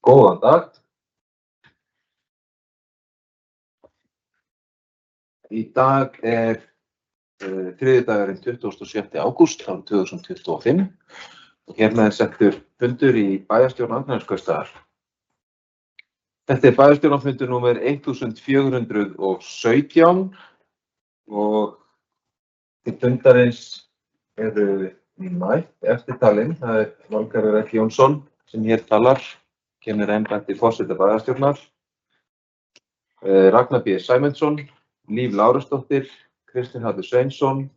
Góðan dag. Í dag þriðjudagurinn 27. ágúst árið 2025 og hérna settur fundur í bæjarstjórn Arnarneskautsstaðar. Þetta bæjarstjórnarfundur númer 1417 og til fundarins eru mætt eftirtalin. Það Valgarður F. Jónsson sem hér talar, kemur embætti forseta bæjarstjórnar, Ragnar B. Sæmundsson, Líf Lárusdóttir, Kristinn Hallur Sveinsson,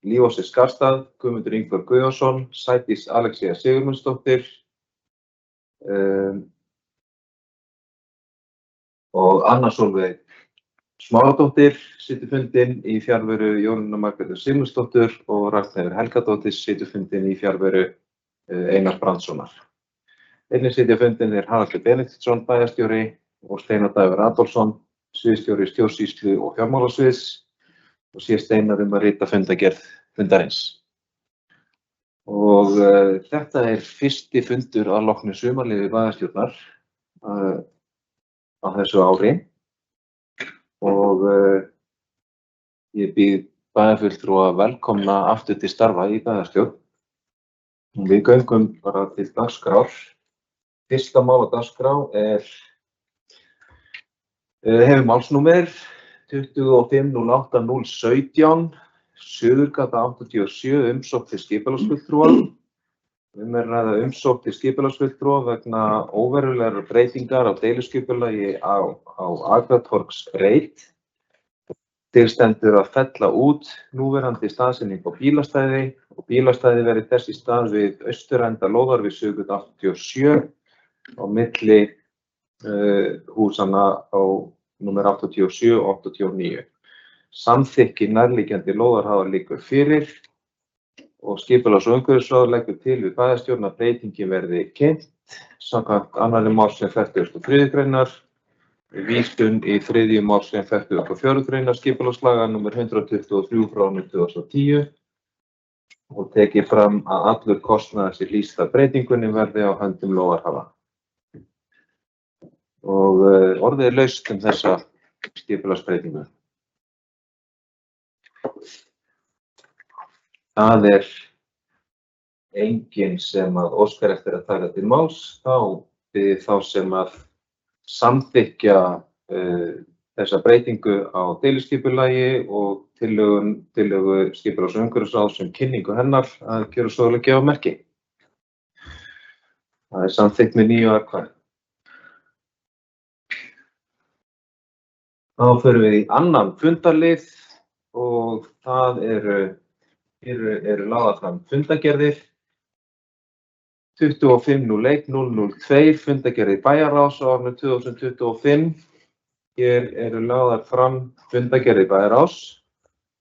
Líf Ási Skarstað, Guðmundur Ingvar Guðjónsson, Sædís Alexía Sigurmundsdóttir og Anna Sólveig Smáradóttir situr fundinn í fjarveru Jónínu Margrétar Sigmundsdóttur og Ragnheiður Helgadóttir situr fundinn í fjarveru Einars Brandssonar. Einnig sitja fundinn Haraldur Benediktsson bæjarstjóri og Steinar Davíð Adolfsson, sviðsstjóri stjórnsýslu og fjármálasviðs og sé Steinar að rita fundargerð fundarins. Og þetta fyrsti fundur að loknu sumarleyfi bæjarstjórnar á þessu ári og ég býð bæjarfulltrúa velkomna aftur til starfa í bæjarstjórn. Við göngum bara til dagskrár. Fyrsta mál á dagskrá hefur málsnúmer 2508-017, Suðurgata 87, umsókn til skipulagsfulltrúa. Ræða umsókn til skipulagsfulltrúa vegna óverulegar breytingar á deiluskipulagi á Akratorgsreit. Til stendur að fella út núverandi staðsetning á bílastæði og bílastæði verði þess í stað við austurenda lóðar við Suðurgötu 87 á milli húsanna á númer 87 og 89. Samþykki nærliggjandi lóðarhafa liggur fyrir og skipulags- og umhverfisráð leggur til við bæjarstjórn að breytingin verði kynnt samkvæmt 2. málsgrein 43. greinar, vísun í 3. málsgrein 44. greinar skipulagslaga númer 123/2010 og tekið fram að allur kostnaður sem hlýst af breytingunni verði á höndum lóðarhafa. Og orðið laust þessa skipulagsbreytingu. Það enginn sem óskar eftir að taka til máls, þá bið þá sem að samþykkja þessa breytingu á deiluskipulagi og tillögu skipulags- og umhverfisráðs sem kynningu hennar að gjöra svo að gefa merki. Það samþykkt með 9 atkvæði. Þá förum við í annan fundarlið og það eru lagðar fram fundargerðir. 25.01.002 fundargerðir bæjarráðs á árinu 2025. Hér eru lagðar fram fundargerðir bæjarráðs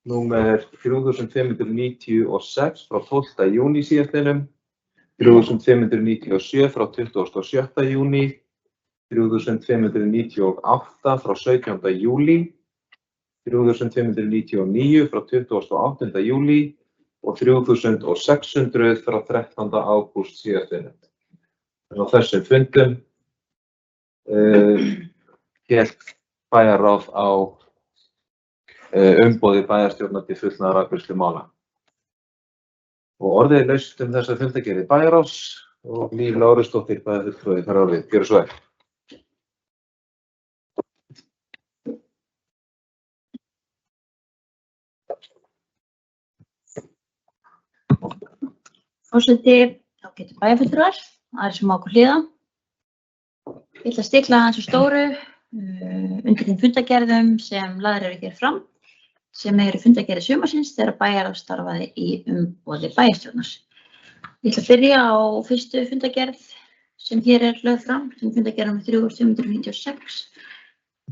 númer 3596 frá 12. júní síðastliðnum, 3597 frá 27. júní, 3598 frá 17. júlí, 3599 frá 28. júlí og 3600 frá 13. ágúst síðastliðnum. Á þessum fundum hélt bæjarráð á umboði bæjarstjórnar til fullnaðarafgreiðslu mála. Og orðið laust þessa fundargerðir bæjarráðs og Líf Lárusdóttir bæjarfulltrúi þar orðið. Gjörðu svo vel. Forseti, ágætu bæjarfulltrúar, aðrir sem á okkur hliða. Ég ætla að stikla aðeins á stóru undir þeim fundargerðum sem lagðar eru hér fram, sem eru fundargerðir sumarsins þegar bæjarráð starfaði í umboði bæjarstjórnar. Ég ætla að byrja á fyrstu fundargerð sem hér er lögð fram, sem fundargerð nr. 3596.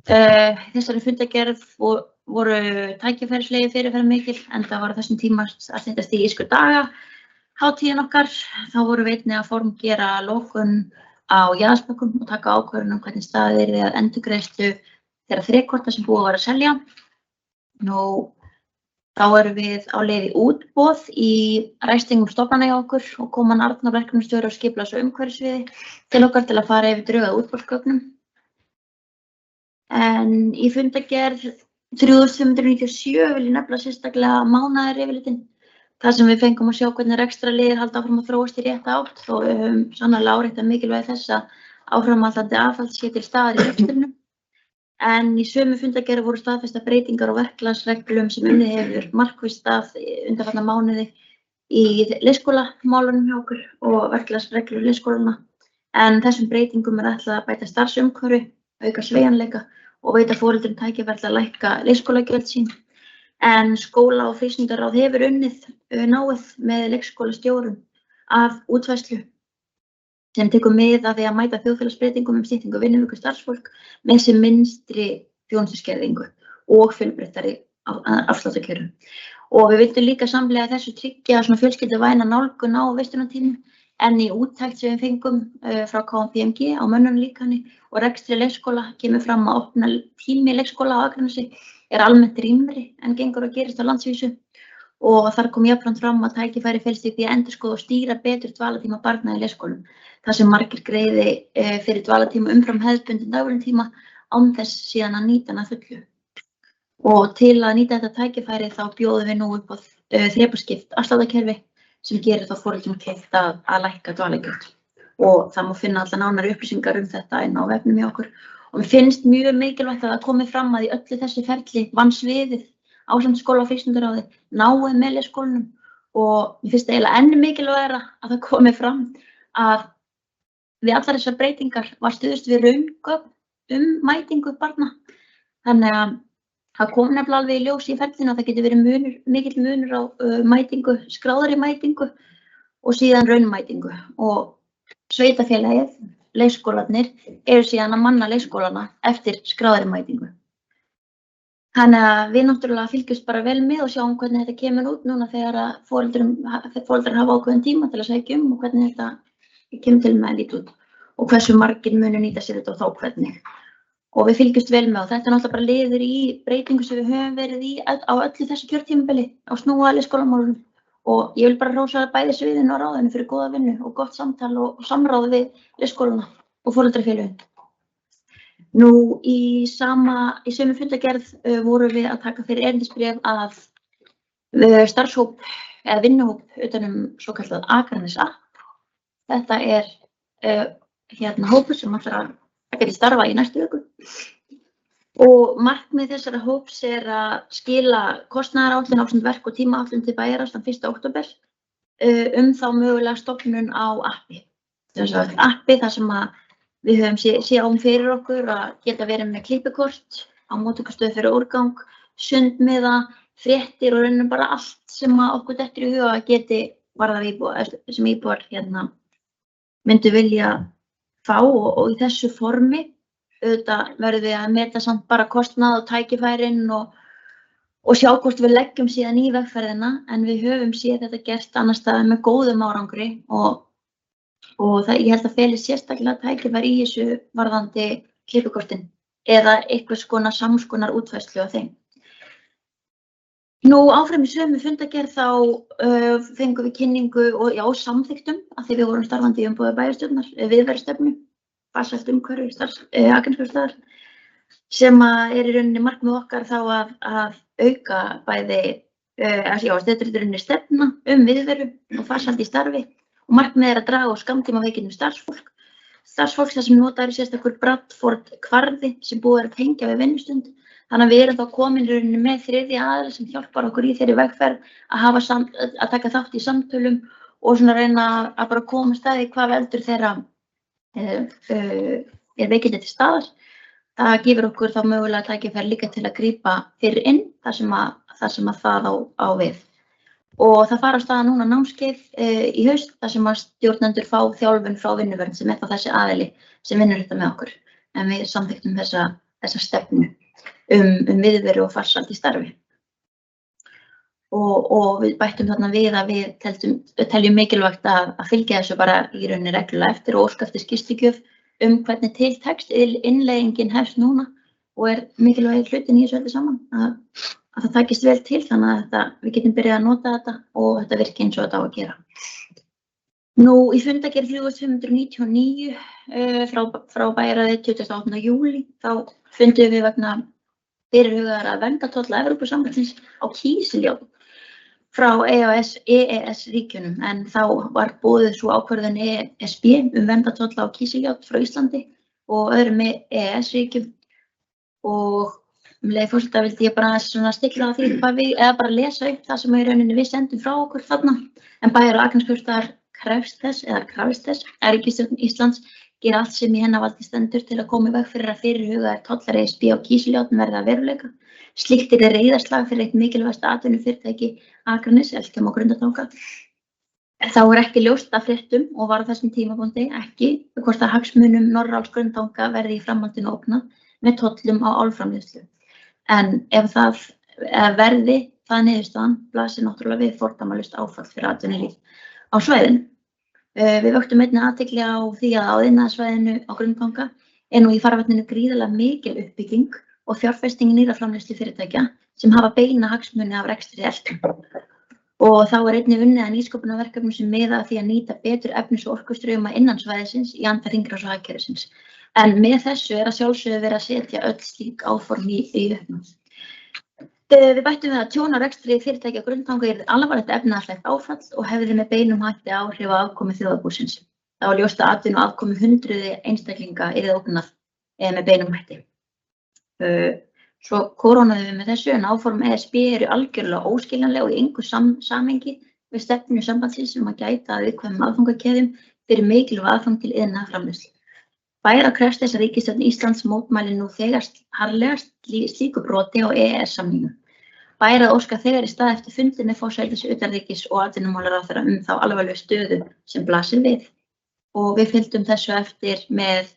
Þessari fundargerð voru tækifærislegi fyrirferðarmikil, enda var á þessum tíma að setjast í írsku daga. Hátíðin okkar, þá vorum við einnig að formgera lokun á jaðarspökkum og taka ákvörðun hvernig staðið yrði að endurgreiðslu þeirra þrekkorta sem búið var að selja. Nú, þá erum við á leið í útboð í ræstingum stofnana hjá okkur og kom hann Arnar verkefnisstjóri og skipulags- og umhverfissviði til okkar til að fara yfir drög að útboðsgögnum. En í fundargerð 3597 vil ég nefna sérstaklega mánaðaryfirlitin. Það sem við fengum að sjá hvernig rekstrarliðir halda áfram að þróast í rétta átt og við höfum sannarlega áréttað mikilvægi þess að áframhaldandi aðhald sé til staðar í rekstrinum. En í sömu fundargerð voru staðfestar breytingar á verklagsreglum sem unnið hefur markvisst að undanfarna mánuði í leikskólamálunum hjá okkur og verklagsreglur leikskólana. En þessum breytingum er ætlað að bæta starfsumhverfi, auka sveigjanleika og veita foreldrum tækifæri til að lækka leikskólagjöld sín. En skóla- og frístundaráð hefur unnið náið með leikskólastjórum að útfærslu sem tekur mið af því að mæta þjóðfélagsbreytingum styttingu vinnuviku starfsfólk með sem minnstri þjónustuskerðingu og fjölbreyttari afsláttarkjörum. Og við vildum líka samhliða þessu tryggja svona fjölskylduvæna nálgun á vistunartímum, en í úttekt sem við fengum frá KPMG á mönnunarlíkani og rekstri leikskóla kemur fram að opna tími leikskóla á Akranesi er almennt rýmri en gengur og gerist á landsvísu og þar kom jafnframt fram að tækifæri felst í því að endurskoða og stýra betur dvalartíma barna í leikskólum, þar sem margir greiði fyrir dvalartíma umfram hefðbundin dagvinnutíma án þess síðan að nýta hana fullu. Og til að nýta þetta tækifæri þá bjóðum við nú upp á þrepaskipt afsláttarkerfi sem gerir þá foreldrum kleift að lækka dvalargjöld. Og það má finna allar nánari upplýsingar þetta inn á vefnum hjá okkur. Og mér finnst mjög mikilvægt að það komi fram að í öllu þessu ferli vann sviðið ásamt skóla- og frístundaráði náið með leikskólanum og mér finnst eiginlega enn mikilvægara að það komi fram að við allar þessar breytingar var stuðst við raungögn mætingu barna. Þannig að það kom nefnilega alveg í ljós í ferlinu að það getur verið mikill munur á mætingu, skráðari mætingu og síðan raunmætingu og sveitarfélagið, leikskólarnir eru síðan að manna leikskólana eftir skráðari mætingu. Þannig að við náttúrulega fylgjumst bara vel með og sjáum hvernig þetta kemur út núna þegar að foreldrar hafa ákveðin tíma til að sækja og hvernig þetta kemur til með að líta út og hversu margir munu nýta sér þetta og þá hvernig. Og við fylgjumst vel með og þetta er náttúrulega bara liður í breytingu sem við höfum verið í á öllu þessu kjörtímabili á snúa leikskólamálunum. Og ég vil bara hrósa bæði sviðinu og ráðinu fyrir góða vinnu og gott samtal og samráð við leikskólana og foreldrafélögin. Nú í sömu fundargerð vorum við að taka fyrir erindisbréf að starfshóp eða vinnuhóp utan svokallað Akranes app. Þetta er hópur sem ætlar að taka til starfa í næstu viku. Og markmið þessara hóps er að skila kostnaðaráætlun ásamt verk- og tímaáætlun til bæjarráðs þann 1. október þá mögulega stofnun á appi. Appi þar sem að við höfum séð fyrir okkur að geta verið með klippikort á móttökustöð fyrir úrgang, sundmiða, fréttir og rauninni bara allt sem að okkur dettur í huga að geti varðað sem íbúar myndu vilja fá og í þessu formi. Auðvitað verðum við að meta samt bara kostnað og tækifærin og sjá hvort við leggjum síðan í vegferðina, en við höfum séð þetta gert annars staðar með góðum árangri og ég held að felist sérstaklega tækifæri í þessu varðandi klippikortin eða einhvers konar samskonar útfærslu á þeim. Nú áfram í sömu fundargerð þá fengum við kynningu og samþykktum af því við vorum starfandi í umboði bæjarstjórnar viðverðstefnu farsælt umhverfi Akranesskólastaðar sem er í rauninni markmið okkar þá að auka bæði þetta er í rauninni stefna viðveru og farsælt í starfi og markmið er að draga úr skammtímaveikindum starfsfólk þar sem notaður sérstakur Bradford kvarði sem búið er að tengja við vinnustund. Þannig að við erum þá komin í rauninni með þriðja aðila sem hjálpar okkur í þeirri vegferð að taka þátt í samtölum og svona reyna að bara koma staði hvað veldur þeirra veikindi til staðar. Það gefur okkur þá mögulega tækifæri líka til að grípa fyrr inn þar sem að það á við. Og það fara á staða núna námskeið í haust þar sem að stjórnendur fá þjálfun frá vinnuvernd sem þá þessi aðili sem vinnur þetta með okkur. En við samþykktum þessa stefnu viðveru og farsæld í starfi. Og við bættum þarna við að við teljum mikilvægt að fylgja þessu bara í rauninni reglulega eftir og óska eftir skýrslugjöf hvernig til tekst innleiðingin hefst núna og mikilvægir hlutin í þessu öllu saman að það takist vel til þannig að við getum byrjað að nota þetta og þetta virki eins og þetta á að gera. Nú í fundargerð 3599 frá bæjarráði 28. júlí þá fundum við vegna fyrirhugaðra verndartolla Evrópusambandsins á kísiljárn frá EES ríkjunum en þá var boðið svo ákvörðun ESB verndartolla á kísiljárn frá Íslandi og öðrum EES ríkjum og leyfi forseta vildi ég bara svona stilla á því eða bara lesa upp það sem í rauninni við sendum frá okkur þarna en bæjarráð Akranskjörstaðar krefst þess að ríkisstjórn Íslands gera allt sem í hennar valdi stendur til að koma í veg fyrir að fyrirhugaðir tollar ESB á kísiljárn verði að veruleika. Slíkt reiðarslag fyrir eitt mikilvægasta atvinnufyrirtæki Akranes, Elkem og Grundartanga. Þá ekki ljóst af fréttum og var á þessum tímapunkti ekki hvort að hagsmunum Norðuráls Grundartanga verði í framhaldinu ógnað með tollum á álframleiðslu. En ef það verði það niðurstaðan blasir náttúrulega við fordæmalaust áfall fyrir atvinnulíf á svæðinu. Við vöktum einnig athygli á því að á iðnaðarsvæðinu á Grundartanga nú í farvatninu gríðarlega mikil uppbygging og fjárfesting nýrra framleiðslu fyrirtækja sem hafa beina hagsmuni af rekstri Elkem. Og þá einnig unnið að nýsköpunarverkefnum sem miða að því að nýta betur efnis- og orkustrauma innan svæðisins í anda hringrás og hagkerfisins. En með þessu að sjálfsögðu verið að setja öll slík áform í uppnám. Við bættum við að tjón á rekstri fyrirtækja Grundartanga yrði alvarlegt efnahagslegt áfall og hefði með beinum hætti áhrif á afkomu þjóðarbúsins. Það var ljóst að atvinnu og afkomu hundruði einstaklinga yrði ógnað með beinum hætti. Svo kórónuðum við með þessu en áform ESB eru algjörlega óskiljanleg og í engu samhengi við stefnu sambandsins að gæta að viðkvæmum aðfangakeðjum fyrir mikilvæg aðfang til iðnaðarframleiðslu. Bæjarráð krefst þess að ríkisstjórn Íslands mótmæli nú þegar harðlega slíku broti á EES-samningnum. Bæjarráð óskar þegar í stað eftir fundi með forsætis-, utanríkis- og atvinnumálaráðherra þá alvarlegu stöðu sem blasir við. Og við fylgdum þessu eftir með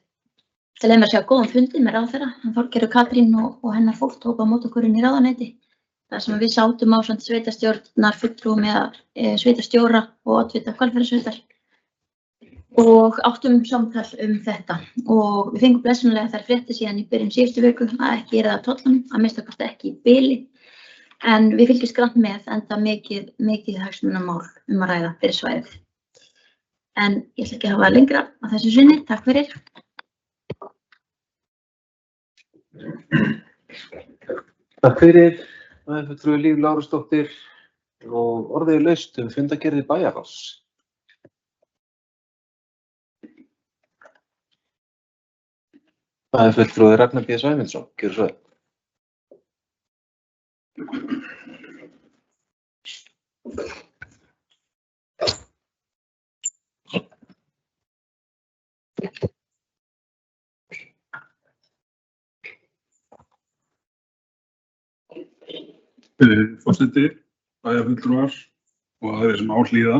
til að segja góðan fundi með ráðherra, Þorgerður Katrín og hennar fólk tóku á móti okkur inn í ráðuneyti. Þar sem við sátum ásamt sveitarstjórnar fulltrúum eða sveitarstjóra og oddvita Hvalfjarðarsveitar og áttum samtal þetta og við fengum blessunarlega þær fréttir síðan í byrjun síðustu viku að ekki það tollanum, að minnsta kosti ekki í bili en við fylgjumst grannt með enda mikið hagsmunamál að ræða fyrir svæðið. En ég ætla ekki að hafa lengra á þessu sinni, takk fyrir. Takk fyrir, fulltrúi Líf Lárusdóttir og orðið laust fundargerð bæjarráðs. Fulltrúi Ragnar B. Sæmundsson, gjörðu svo vel. Forseti, bæjarfulltrúar og aðrir sem áhlýða.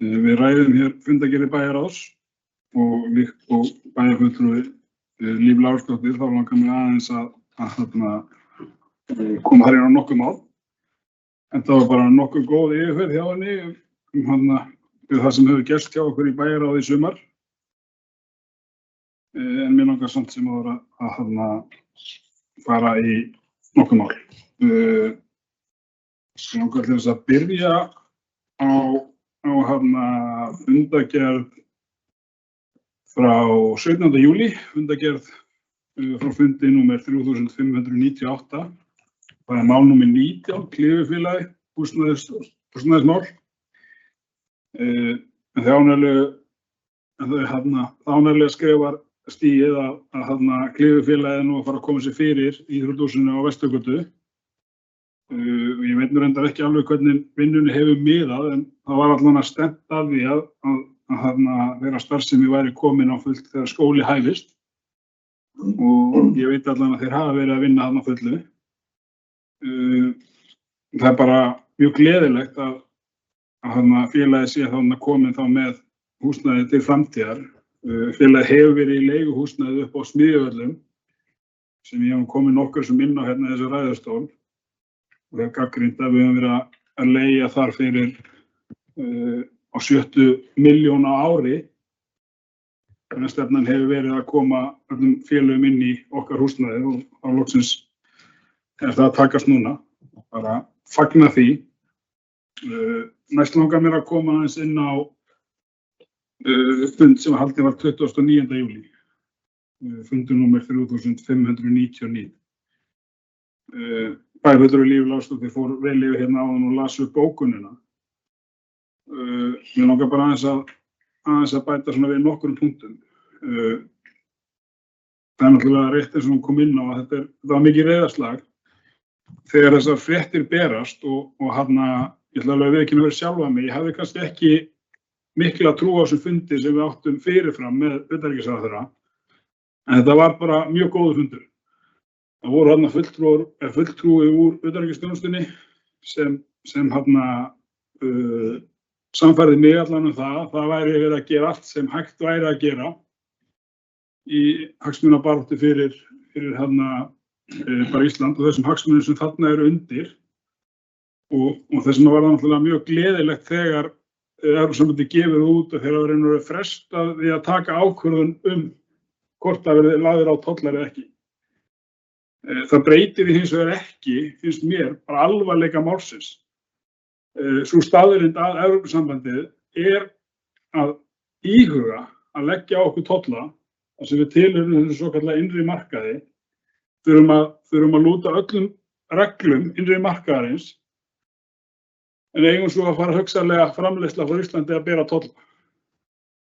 Við ræðum hér fundargerð bæjarráðs og bæjarfulltrúi Líf Lárusdóttir þá langar mig aðeins að koma þar inn á nokkuð mál. En það var bara nokkuð góð yfirferð hjá henni það sem hefur gerst hjá okkur í bæjarráði í sumar. En mér langar samt sem áður að fara í nokkuð mál. Ég langar til þess að byrja á fundargerð frá 17. júlí, fundargerð frá fundi númer 3598. Það er mál númer 19, Klifurfélagi, húsnæðismál. En það ánægjulega skrifar stigið að Klifurfélagið nú að fara að koma sér fyrir íþróttahúsinu á Vesturgötu Ég veit nú reyndar ekki alveg hvernig vinnunni hefur miðað, en það var allavega stefnt að því að þeirra starfsemi væri komin á fullt þegar skóli hæfist. Og ég veit allavega að þeir hafa verið að vinna þarna á fullu. Það er bara mjög gleðilegt að félagið sé þarna komin þá með húsnæði til framtíðar. Félagið hefur verið í leiguhúsnæði upp á Smiðjuvöllum, sem ég hef komið nokkur sem inn á hérna þessu ræðustól. Og það er gagnrýnt að við höfum verið að leigja þar fyrir á 70 milljóna á ári. Þannig að stefnan hefur verið að koma öllum félögum inn í okkar húsnæði og á loksins er það að takast núna. Bara fagna því. Næst langar mér að koma aðeins inn á fund sem haldið var 29. júlí. Fundur númer 3599. Bæjarfulltrúi Líf Lárusdóttir fór vel yfir hérna áðan og las upp bókunina. Mér langar bara aðeins að bæta svona við nokkrum punktum. Það er náttúrulega rétt eins og hún kom inn á að þetta var mikið reiðarslag þegar þessar fréttir berast og ég ætla alveg að viðurkenna fyrir sjálfa mig, ég hafði kannski ekki mikla trú á þessum fundi sem við áttum fyrirfram með utanríkisráðherra, en þetta var bara mjög góður fundur. Það voru fulltrúi úr utanríkisþjónustunni sem sannfærði mig allan það væri verið að gera allt sem hægt væri að gera í hagsmunabaráttu fyrir bara Ísland og þessum hagsmunum sem þarna eru undir. Og þess vegna var það náttúrulega mjög gleðilegt þegar Evrópusambandið gefur út og þegar það var frestað við að taka ákvörðun hvort það verði lagður á tollar eða ekki. Það breytir því hins vegar ekki, finnst mér, bara alvarleika málsins. Sú staðreynd að Evrópusambandið er að íhuga að leggja á okkur tolla, þar sem við tilheyrum þessu svokallaða innri markaði, þurfum að lúta öllum reglum innri markaðarins, en eigum svo að fara hugsanlega framleiðsla frá Íslandi að bera tolla.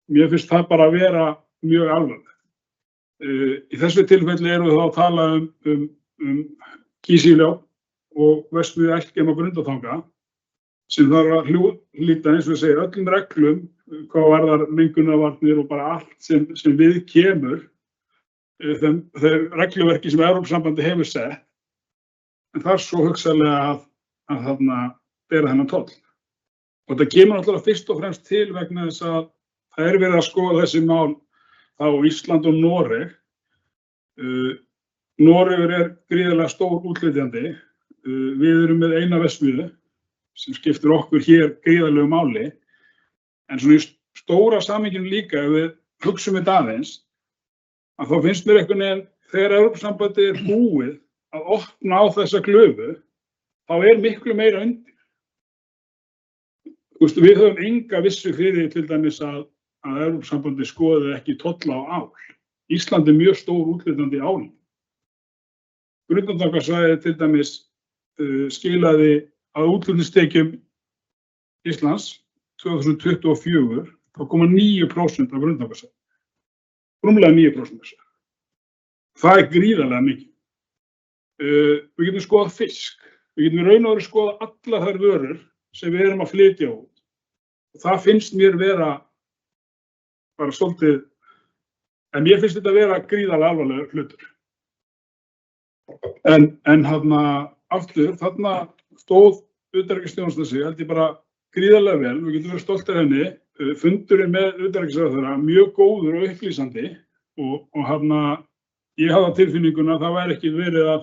Mér finnst það bara að vera mjög alvarlegt. Í þessu tilfelli erum við þá að tala um Kísíljá og verksmiðju Elkem á Grundartanga sem þarf að hlíta, eins og ég segi, öllum reglum hvað varðar mengunarvarnir og bara allt sem við kemur þeir regluverki sem Evrópusambandið hefur sett, en það er svo hugsanlega að bera þennan toll. Og þetta kemur náttúrulega fyrst og fremst til vegna þess að það er verið að skoða þessi mál á Ísland og Noreg. Noregur er gríðarlega stór útflytjandi. Við erum með eina verksmiðju sem skiptir okkur hér gríðarlegu máli. En svona í stóra samhenginu líka, ef við hugsum þetta aðeins, að þá finnst mér einhvern veginn þegar Evrópusambandið er búið að opna á þessa glöfu, þá er miklu meira undir. Við höfum enga vissu fyrir til dæmis að Evrópusambandið skoði ekki tolla á ál. Ísland er mjög stór útflytjandi í áli. Grundartangasvæðið til dæmis skilaði að útflutningstekjum Íslands 2024 þá koma 9% af Grundartangasvæði. Rúmlega 9%. Það er gríðarlega mikið. Við getum skoðað fisk. Við getum í raun og veru skoðað allar þær vörur sem við erum að flytja út. Og það finnst mér vera bara svolítið, en mér finnst þetta vera gríðarlega alvarlegur hlutur. En aftur, þarna stóð utanríkisþjónustan sig, held ég bara gríðarlega vel, við getum verið stoltir henni, fundurinn með utanríkisráðherra mjög góður og upplýsandi og ég hafði á tilfinninguna að það væri ekki verið að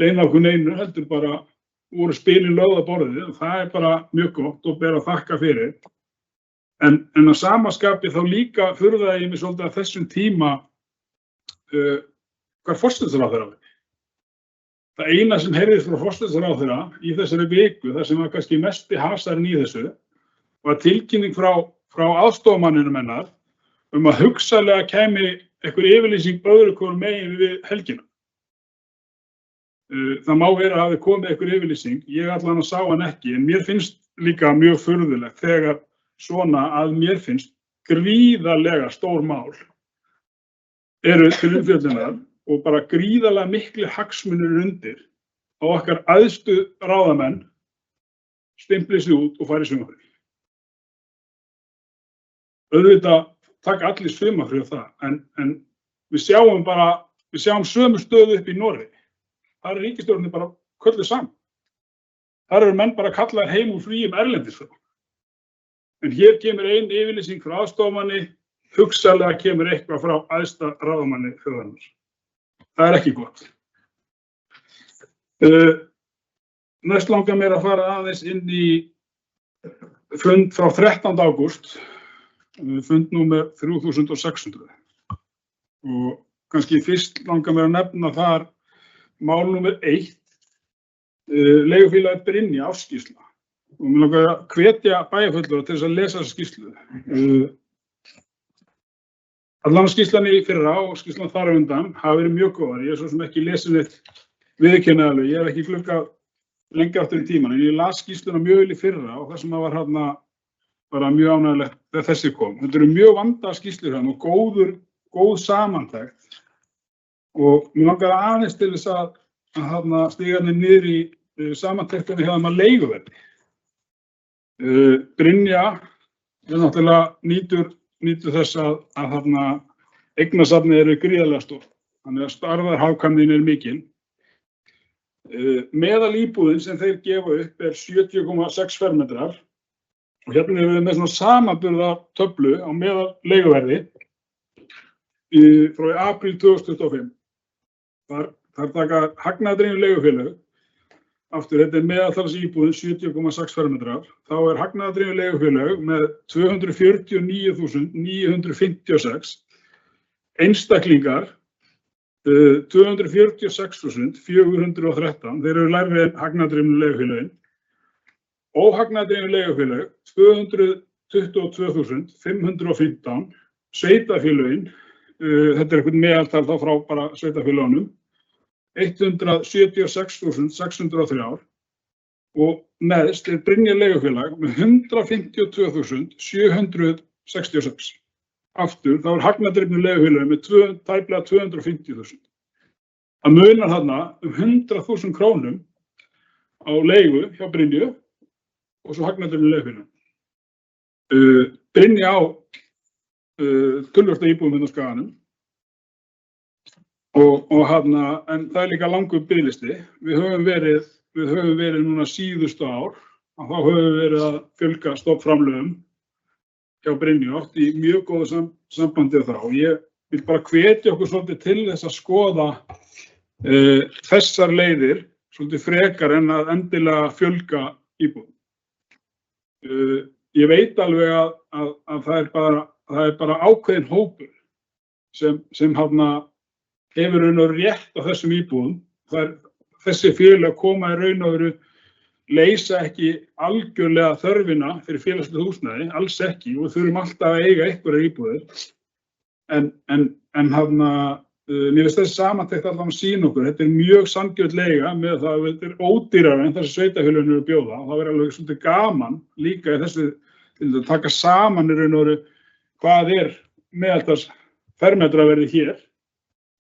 leyna okkur neinu, heldur bara voru spilin lögð á borðið og það er bara mjög gott og ber að þakka fyrir. En að sama skapi þá líka furðaði ég mig svolítið að þessum tíma hvar forsætisráðherra var. Það eina sem heyrðist frá forsætisráðherra í þessari viku, það sem var kannski mesti hasarinn í þessu, var tilkynning frá aðstoðarmanninum hennar að hugsanlega kæmi einhver yfirlýsing öðru hvoru megin við helgina. Það má vera að hafi komið einhver yfirlýsing, ég allan að sá hann ekki, en mér finnst líka mjög furðulegt þegar svona að mér finnst gríðarlega stór mál eru til umfjöllunar og bara gríðarlega miklir hagsmunir undir að okkar æðstu ráðamenn stimpli sig út og fari í sumarfrí. Auðvitað taka allir sumarfrí á það, en við sjáum sömu stöðu upp í Noregi. Þar er ríkisstjórnin bara kölluð saman. Þar eru menn bara kallaðir heim úr fríum erlendis frá. En hér kemur ein yfirlýsing frá aðstoðarmanni, hugsanlega kemur eitthvað frá æðsta ráðamanni þjóðarinnar. Það er ekki gott. Næst langar mér að fara aðeins inn í fund frá 13. ágúst, fund númer 3600. Og kannski fyrst langar mér að nefna þar mál númer 1, leigufélagið Brynja ársskýrsla. Og mér langar að hvetja bæjarfulltrúa til þess að lesa þessa skýrslu. Allan skýrslan í fyrra og skýrslan þar á undan hafa verið mjög góðar. Ég er svo sem ekki lesin eitt viðurkennilega, ég hef ekki gluggað lengi aftur í tíman, en ég las skýrsluna mjög vel í fyrra og það sem var hérna bara mjög ánægilegt þegar þessi kom. Þetta eru mjög vandaðar skýrslur hérna og góð samantekt. Og mér langar aðeins til þess að stíga niður í samantektinni hjá þeim að leiguverði. Brynja náttúrulega nýtur þess að eignasafnið eru gríðarlega stórt, þannig að stærðarhagkvæmnin er mikil. Meðalíbúðin sem þeir gefa upp er 70,6 fermetrar og hérna erum við með svona samanburðartöflu á meðal leiguverði frá apríl 2025. Þar taka hagnaðardrifin leigufélög. Aftur, þetta er meðaltalsíbúðin 70,6 fermetrar. Þá er hagnaðardrifin leigufélög með 249.956, einstaklingar 246.413, þeir eru lægri en hagnaðardrifin leigufélögin. Óhagnaðardrifin leigufélög 222.515, sveitarfélögin, þetta er eitthvað meðaltal þá frá bara sveitarfélögunum, 176.603 og neðst er Brynja leigufélag með 152.766. Aftur, þá er hagnaðardrifnu leigufélagi með tæplega 250.000. Það munar þarna 100.000 krónum á leigu hjá Brynju og svo hagnaðardrifnu leigufélagi. Brynja á töluvert af íbúðum hérna á Skaganum. En það er líka langur biðlisti. Við höfum verið núna síðustu ár og þá höfum við verið að fjölga stofnframlögum hjá Brynju oft í mjög góðu sambandi á það og ég vil bara hvetja okkur svolítið til þess að skoða þessar leiðir svolítið frekar en að endilega fjölga íbúðum. Ég veit alveg að það er bara ákveðin hópur sem hefur raun og rétt á þessum íbúðum. Þessi félög koma í raun og veru leysa ekki algjörlega þörfina fyrir félagslegt húsnæði, alls ekki, og við þurfum alltaf að eiga einhverjar íbúðir. En mér finnst þessi samantekt allan að sýna okkur, þetta er mjög sanngjörn leiga með það að þetta er ódýrara en þessi sveitarfélögin eru að bjóða. Það verður alveg svolítið gaman líka í þessu til að taka saman í raun og veru hvað er meðaltals fermetraverði hér.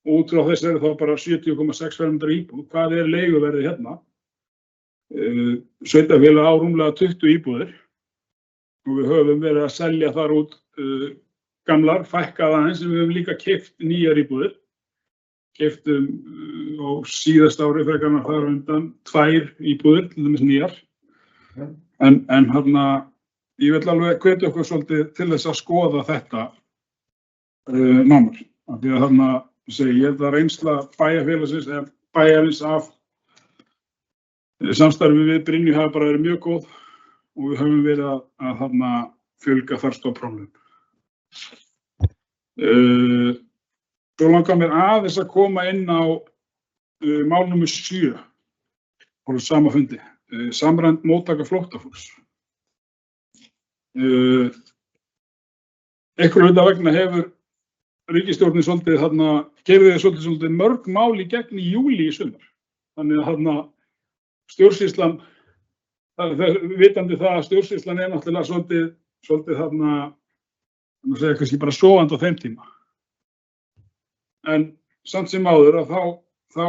Og út frá þess þá bara 70,6 fermetra íbúð. Hvað er leiguverðið hérna? Sveitarfélag á rúmlega 20 íbúðir og við höfum verið að selja þar út gamlar, fækkað aðeins, en við höfum líka keypt nýjar íbúðir. Keyptum á síðasta ári frekar þar á undan 2 íbúðir, til dæmis nýjar. En ég vil alveg hvetja okkur svolítið til þess að skoða þetta nánar. Af því að ég held að reynsla bæjarfélagsins eða bæjarins af samstarfi við Brynju hafa bara verið mjög góð og við höfum verið að fjölga þar stofnframlögum. Svo langar mér aðeins að koma inn á mál númer 7 á sama fundi, samræmd móttaka flóttafólks. Einhverju hluta vegna hefur ríkisstjórnin keyrði svolítið mörg mál í gegn í júlí í sumar. Þannig að stjórnsýslan, vitandi það að stjórnsýslan er náttúrulega svolítið kannski bara sofandi á þeim tíma. En samt sem áður að þá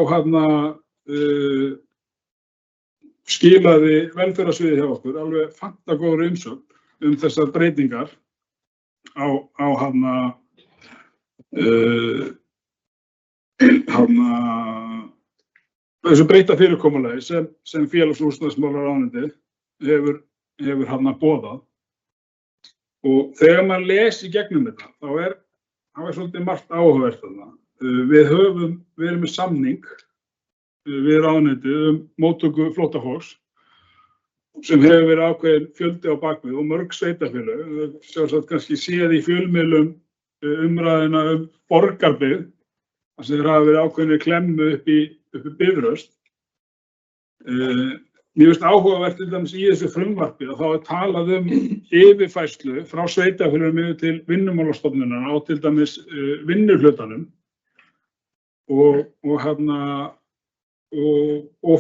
skilaði velferðarsviði hjá okkur alveg fantagóðri umsögn þessar breytingar á þessu breyta fyrirkomulagi sem félags- og húsnæðismálaráðuneytið hefur boðað. Og þegar maður les í gegnum þetta, þá er svolítið margt áhugavert þarna. Við erum með samning við ráðuneytið móttöku flóttafólks sem hefur verið ákveðin fjöldi á bakvið og mörg sveitarfélög. Sjálfsagt kannski séð í fjölmiðlum umræðina Borgarbyggð, þar sem þeir hafa verið ákveðinni klemmu upp í Bifröst. Mér finnst áhugavert til dæmis í þessu frumvarpi að þá er talað yfirfærslu frá sveitarfélögum yfir til Vinnumálastofnunar á til dæmis vinnuhlutanum og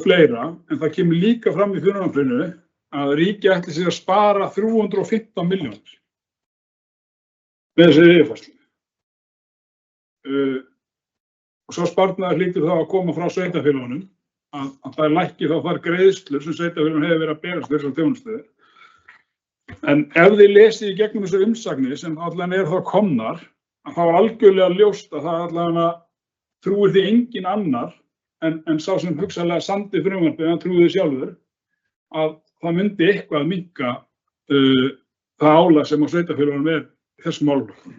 fleira, en það kemur líka fram í frumvarpinu að ríkið ætli sér að spara 315 milljónir með þessari yfirfærslu. Og svo sparnaður hlýtur þá að koma frá sveitarfélögunum að það lækki þá þar greiðslur sem sveitarfélögum hefur verið að berast þessar þjónustöðu. En ef þið lesið í gegnum þessu umsagnir sem allan þá komnar, að þá algjörlega ljóst að það allan trúir því engin annar en sá sem hugsanlega samdi frumvarpið, hann trúði sjálfur, að það myndi eitthvað minnka það álag sem á sveitarfélögunum í þessum málaflokki.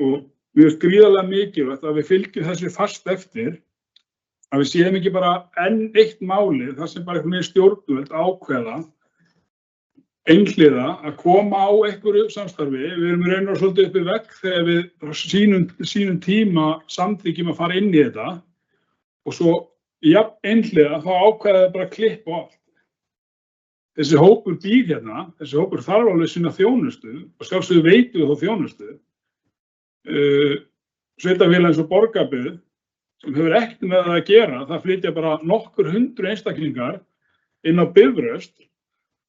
Og mér finnst gríðarlega mikilvægt að við fylgjum þessu fast eftir, að við séum ekki bara enn eitt málið þar sem bara einhvern veginn stjórnvöld ákveða einhliða að koma á einhverju samstarfi. Við erum í raun og svolítið uppi vegg þegar við sínum tíma samþykkjum að fara inn í þetta og svo einhliða þá ákveða það bara klipp og allt. Þessi hópur býr hérna, þessi hópur þarf alveg sína þjónustu og sjálfsögðu veitum við þá þjónustu. Sveitarfélag eins og Borgarbyggð sem hefur ekkert með það að gera, það flytja bara nokkur hundruð einstaklingar inn á Bifröst.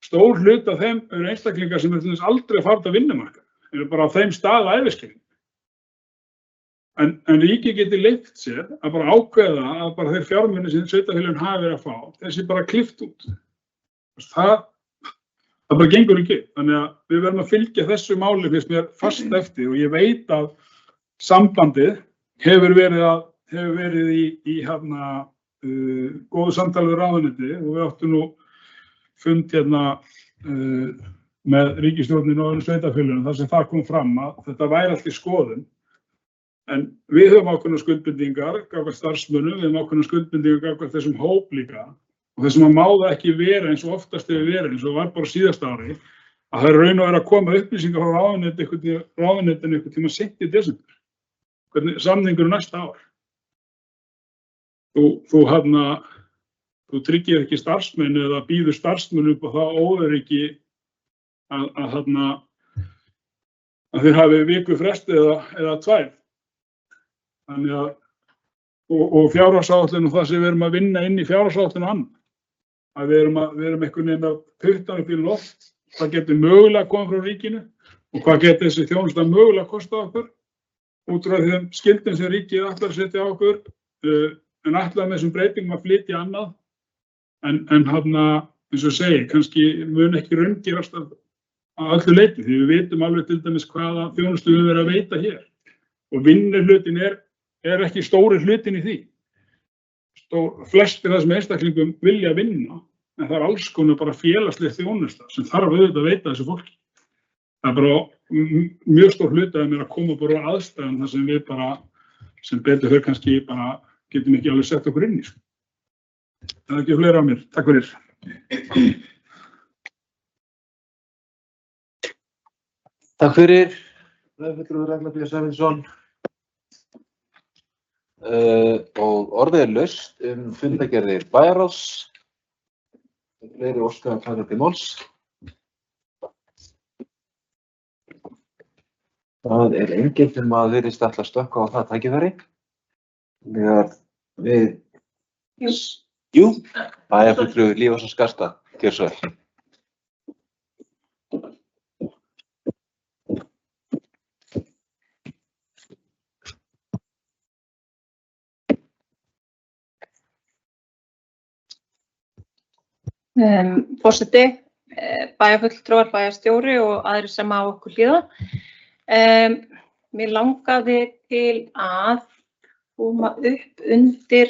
Stór hluti af þeim eru einstaklingar sem eru aldrei að fara út á vinnumarkað, eru bara á þeim stað á æviskeiðinu. En ríkið getur leyft sér að bara ákveða að bara þeir fjármuni sem sveitarfélögin hafa verið að fá, þessi bara klippt út. Það bara gengur ekki. Þannig að við verðum að fylgja þessu máli fyrst mér fast eftir og ég veit að sambandið hefur verið í góðu samtali við ráðuneyti og við áttum nú fund hérna með ríkisstjórnin og sveitarfélögum þar sem það kom fram að þetta væri allt í skoðun. En við höfum ákveðnar skuldbindingar gagnvart starfsmönnum, við höfum ákveðnar skuldbindingar gagnvart þessum hóp líka og þessum má það ekki vera eins og oftast hefur verið eins og var bara síðasta ári að það er raun og vera að koma upplýsingar frá ráðuneytinu einhvern tíma seint í desember. Hvernig samningur næsta ár. Þú tryggir ekki starfsmenn eða býður starfsmenn upp á það óöryggi að þeir hafi viku fresti eða tvær. Þannig að og fjárhagsáætlun og það sem við erum að vinna inn í fjárhagsáætlun og annað. Að við erum einhvern veginn að putta upp í loft, hvað getur mögulega komið frá ríkinu og hvað getur þessi þjónusta mögulega kostað okkur út frá þeim skyldum sem ríkið ætlar að setja á okkur en ætlaði með þessum breytingum að flytja annað en eins og segi, kannski mun ekki raungerast að öllu leyti því við vitum alveg til dæmis hvaða þjónustu við verðum að veita hér og vinnurhlutin er ekki stóri hlutin í því. Flestir þessum einstaklingum vilja vinna en það er alls konar bara félagsleg þjónusta sem þarf auðvitað að veita þessu fólki. Það er bara mjög stór hluti að mér að koma bara á aðstæðan þar sem við bara sem betur þau kannski bara getum ekki alveg sett okkur inn í. Það er ekki fleira á mér. Takk fyrir. Takk fyrir. Fulltrúi Ragnar B. Sæmundsson. Og orðið er laust fundargerðir bæjarráðs. Fleiri óska að taka til máls. Það er enginn sem að virðist ætla að stökkva á það tækifæri. Jú, bæjarfulltrúi Lífás og Skarsta, gjörðu svo vel. Forseti, bæjarfulltrúar, bæjarstjóri og aðrir sem á okkur hlýða. Mér langaði til að koma upp undir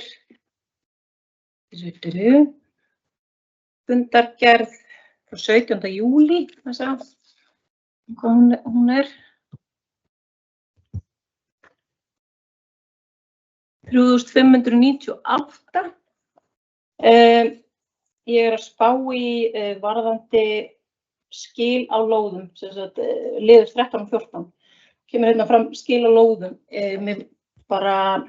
fundargerð frá 17. júlí, hvað hún er. 3598. Ég að spá í varðandi skil á lóðum, liður 13 og 14. Kemur hérna fram skil á lóðum. Mér bara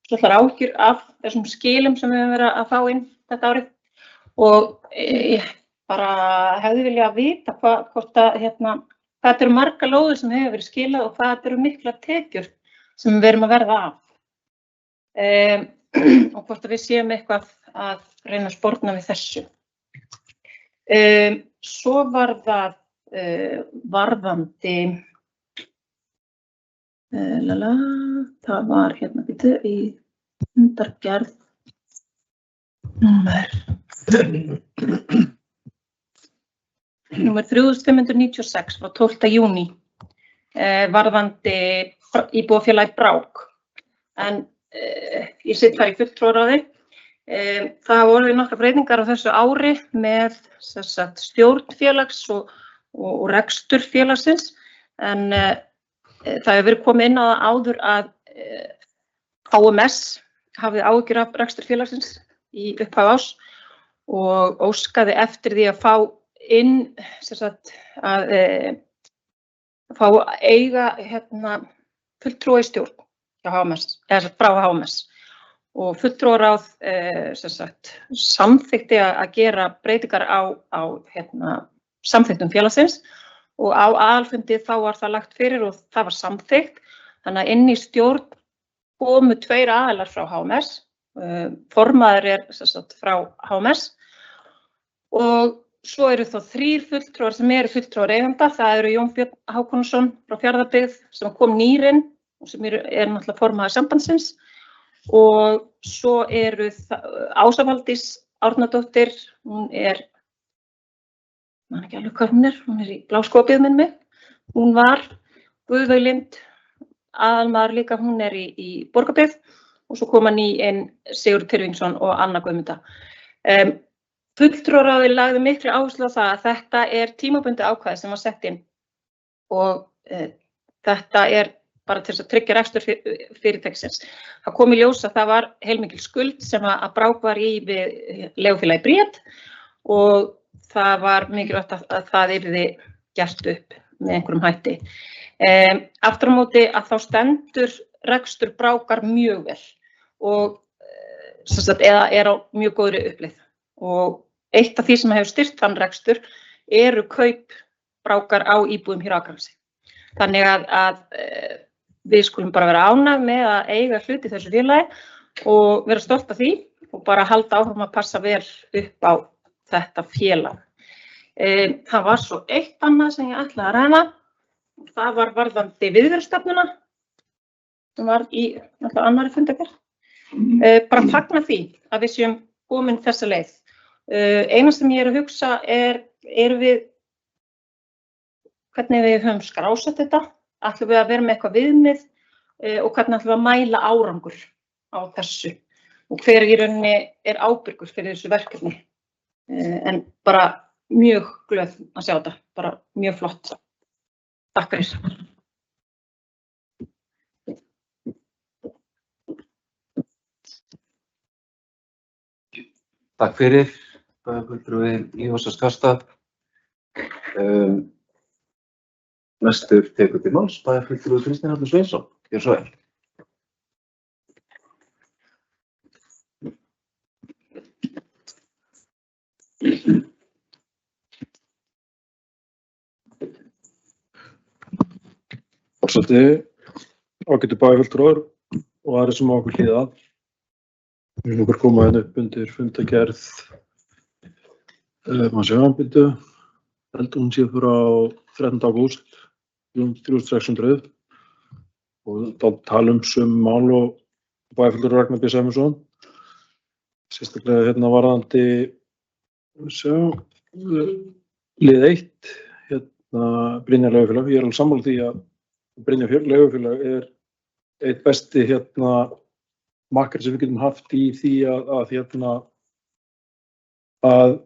svolítið áhyggjur af þessum skilum sem við höfum verið að fá inn þetta árið og ég bara hefði viljað vita hvort að hvað þetta eru marga lóður sem hefur verið skilað og hvað þetta eru mikla tekjur sem við erum að verða af. Og hvort að við séum eitthvað að reyna að sporna við þessu. Svo var það varðandi, það var hérna í fundargerð númer 3596 frá 12. júní varðandi íbúafélagið Brák. En ég sitt þar í fulltrúaráði. Það hafa orðið nokkrar breytingar á þessu ári með stjórn félags og rekstur félagsins, en það hefur verið komið inn á það áður að HMS hafði áhyggjur af rekstur félagsins í upphaf árs og óskaði eftir því að fá inn að fá eiga fulltrúa í stjórn hjá HMS, eða frá HMS. Og fulltrúaráð samþykkti að gera breytingar á samþykktum félagsins og á aðalfundi þá var það lagt fyrir og það var samþykkt. Þannig að inn í stjórn komu 2 aðilar frá HMS, formaður er frá HMS og svo eru þá 3 fulltrúar sem eru fulltrúar eiganda. Það eru Jón Björn Hákonarson frá Fjarðabyggð sem kom nýr inn og sem er náttúrulega formaður sambandsins. Og svo eru Ása Valdís Árnadóttir, hún er, man ekki alveg hvað hún er í Bláskópið með mig. Hún var Guðveig Lind, aðalmaður líka, hún er í Borgarbyggð og svo koma ný inn Sigurður Tyrfingsson og Anna Guðmunda. Fulltrúaráðið lagði miklu áherslu á það að þetta er tímabundið ákvæði sem var sett inn og þetta er bara til þess að tryggja rekstur fyrirtækisins. Það kom í ljós að það var heilmikil skuld sem að Brák var í við leigufélagið Bríet og það var mikilvægt að það yrði gert upp með einhverjum hætti. Aftur á móti að þá stendur rekstur Brákar mjög vel og eða er á mjög góðri uppleið. Og eitt af því sem hefur styrkt þann rekstur eru kaup Brákar á íbúðum hér á Akranesi. Þannig að við skulum bara vera ánægð með að eiga hluti í þessu félagi og vera stolt af því og bara halda áfram að passa vel upp á þetta félag. Það var svo eitt annað sem ég ætlaði að ræða. Það var varðandi viðverustefnuna sem var í annarri fundargerð. Bara fagna því að við séum komin þessa leið. Eina sem ég er að hugsa er við hvernig við höfum skrásett þetta, ætlum við að vera með eitthvað viðmið og hvernig ætlum við að mæla árangur á þessu og hver í rauninni er ábyrgur fyrir þessu verkefni. En bara mjög glöð að sjá þetta, bara mjög flott. Takk fyrir. Takk fyrir, bæjarfulltrúi Ívar Skafstað. Næstur tekur til máls, bæjarfulltrúi Kristinn Hallur Sveinsson. Gjörðu svo vel. Forseti, ágætu bæjarfulltrúar og aðrir sem á okkur hlýða. Við erum okkur koma upp undir fundargerð. Maður sé anbyrdu. Heldur hún sé frá 13. ágúst 3600 og þá tala sum mál og bæjarfulltrúi Ragnar B. Sæmundsson. Sérstaklega hérna varðandi Lið 1, Brynjar leigufélag. Ég alveg sammála því að Brynjar leigufélag eitt besti makkar sem við getum haft í því að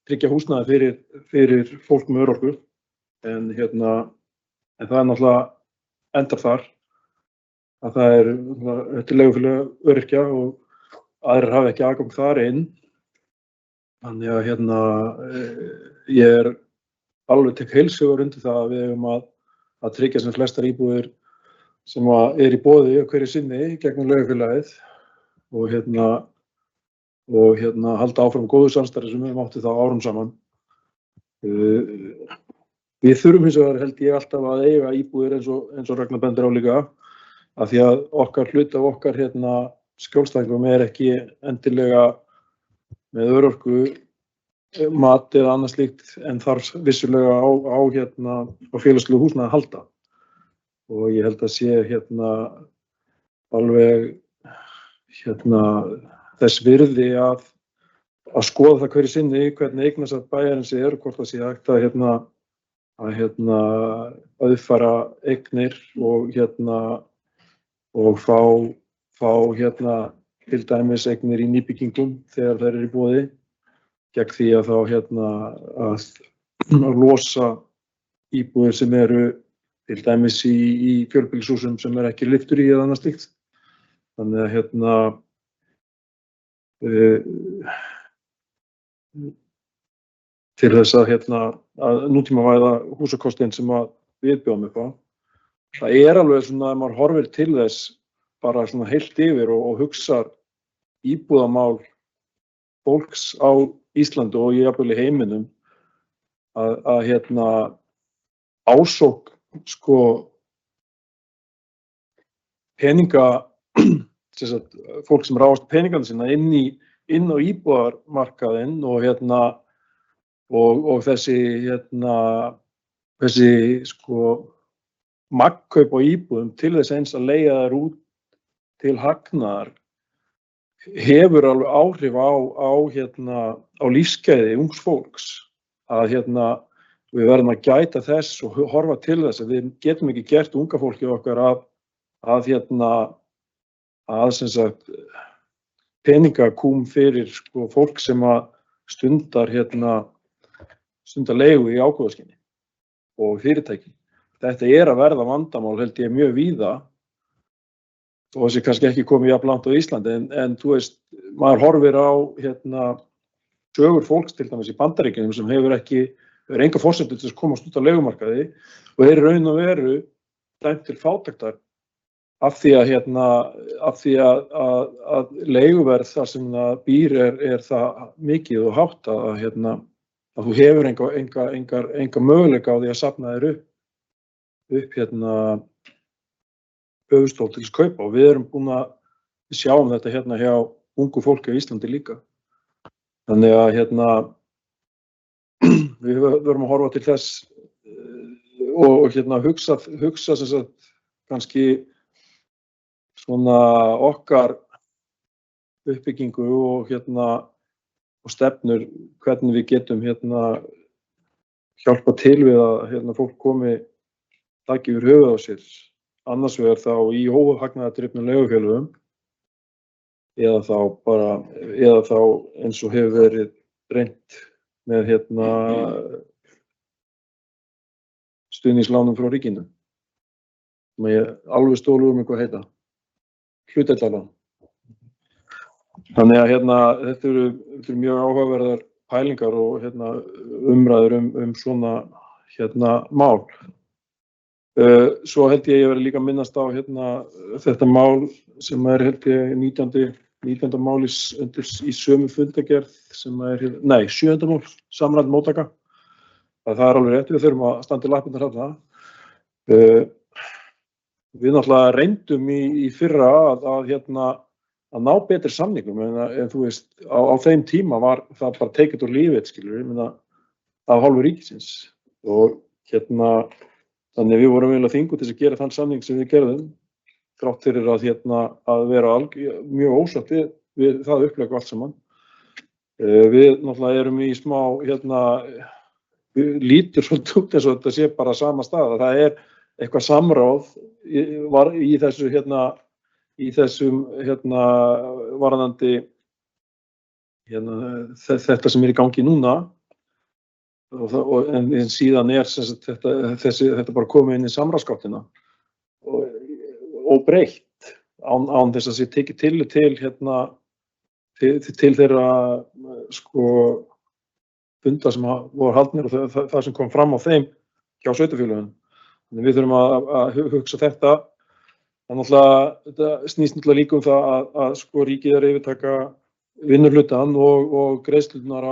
tryggja húsnæði fyrir fólk með örorku. En það náttúrulega endar þar að þetta leigufélag öryrkja og aðrir hafa ekki aðgang þar inn. Þannig að ég alveg tek heils hugar undir það að við eigum að tryggja sem flestar íbúðir sem í boði hverju sinni gegnum leigufélagið og halda áfram góðu samstarfi sem við höfum átt þá árum saman. Við þurfum hins vegar held ég alltaf að eiga íbúðir eins og Ragnar bendir á líka af því að hluti af okkar skjólstæðingum ekki endilega með örorku, mat eða annað slíkt en þarf vissulega á félagslegu húsnæði að halda. Og ég held að sé alveg þess virði að skoða það hverju sinni hvernig eignasafn bæjarins hvort það sé hægt að uppfæra eignir og fá til dæmis eignir í nýbyggingum þegar þær í boði gegn því að að losa íbúðir sem til dæmis í fjölbýlishúsum sem ekki lyftur í eða annað slíkt. Þannig að til þess að nútímavæða húsakostinn sem við bjóðum upp á. Það alveg svona að maður horfir til þess bara svona heilt yfir og hugsar íbúðamál fólks á Íslandi og jafnvel í heiminum að ásókn peninga fólk sem ráðast peningana sína inn á íbúðarmarkaðinn og þessi magnkaup á íbúðum til þess eins að leigja þær út til hagnaðar hefur alveg áhrif á lífsgæði ungs fólks að við verðum að gæta þess og horfa til þess að við getum ekki gert unga fólki okkar að peningakúm fyrir fólk sem stundar leigu í ágóðaskyni og fyrirtæki. Þetta að verða vandamál held ég mjög víða og þessi kannski ekki komið jafn langt á Íslandi en þú veist, maður horfir á sögur fólks til dæmis í Bandaríkjunum sem hefur enga forsendur til að komast út á leigumarkaði og raun og veru dæmt til fátæktar af því að leiguverð þar sem það býr það mikið og hátt að þú hefur enga möguleika á því að safna þér upp höfuðstól til þess að kaupa og við erum búin að sjá þetta hjá ungu fólki á Íslandi líka. Þannig að við verðum að horfa til þess og hugsa sem sagt kannski svona okkar uppbyggingu og stefnur hvernig við getum hjálpa til við að fólk komi taki yfir höfuð á sér. Annars vegar þá í óhagnaðardrifnum leigufélögum eða þá eins og hefur verið reynt með stuðningslánum frá ríkinu. Sem ég alveg stólu hvað heita. Hlutdeildarlán. Þannig að þetta eru mjög áhugaverðar pælingar og umræður svona mál. Svo held ég verið líka að minnast á þetta mál sem held ég 19. mál í sömu fundagerð sem 7. mál, samræmd móttaka. Það alveg rétt, við þurfum að standa í lappirnar þarna. Við náttúrulega reyndum í fyrra að ná betri samningum en þú veist, á þeim tíma var það bara tekið úr lífið, af hálfu ríkisins. Og þannig við vorum eiginlega þvinguð til að gera þann samning sem við gerðum, þrátt fyrir að vera mjög ósátt við það upplegg allt saman. Við náttúrulega erum í smá, lítur svolítið út eins og þetta sé bara sama stað. Það eitthvað samráð var í þessu, í þessum, varðandi, þetta sem í gangi núna. En síðan sem sagt, þetta bara komið inn í samráðsgáttina og breytt án þess að sé tekið tillit til þeirra funda sem voru haldnir og það sem kom fram á þeim hjá sveitarfélögum. Þannig við þurfum að hugsa þetta. Þetta snýst náttúrulega líka um það að ríkið yfirtaka vinnurhlutann og greiðslurnar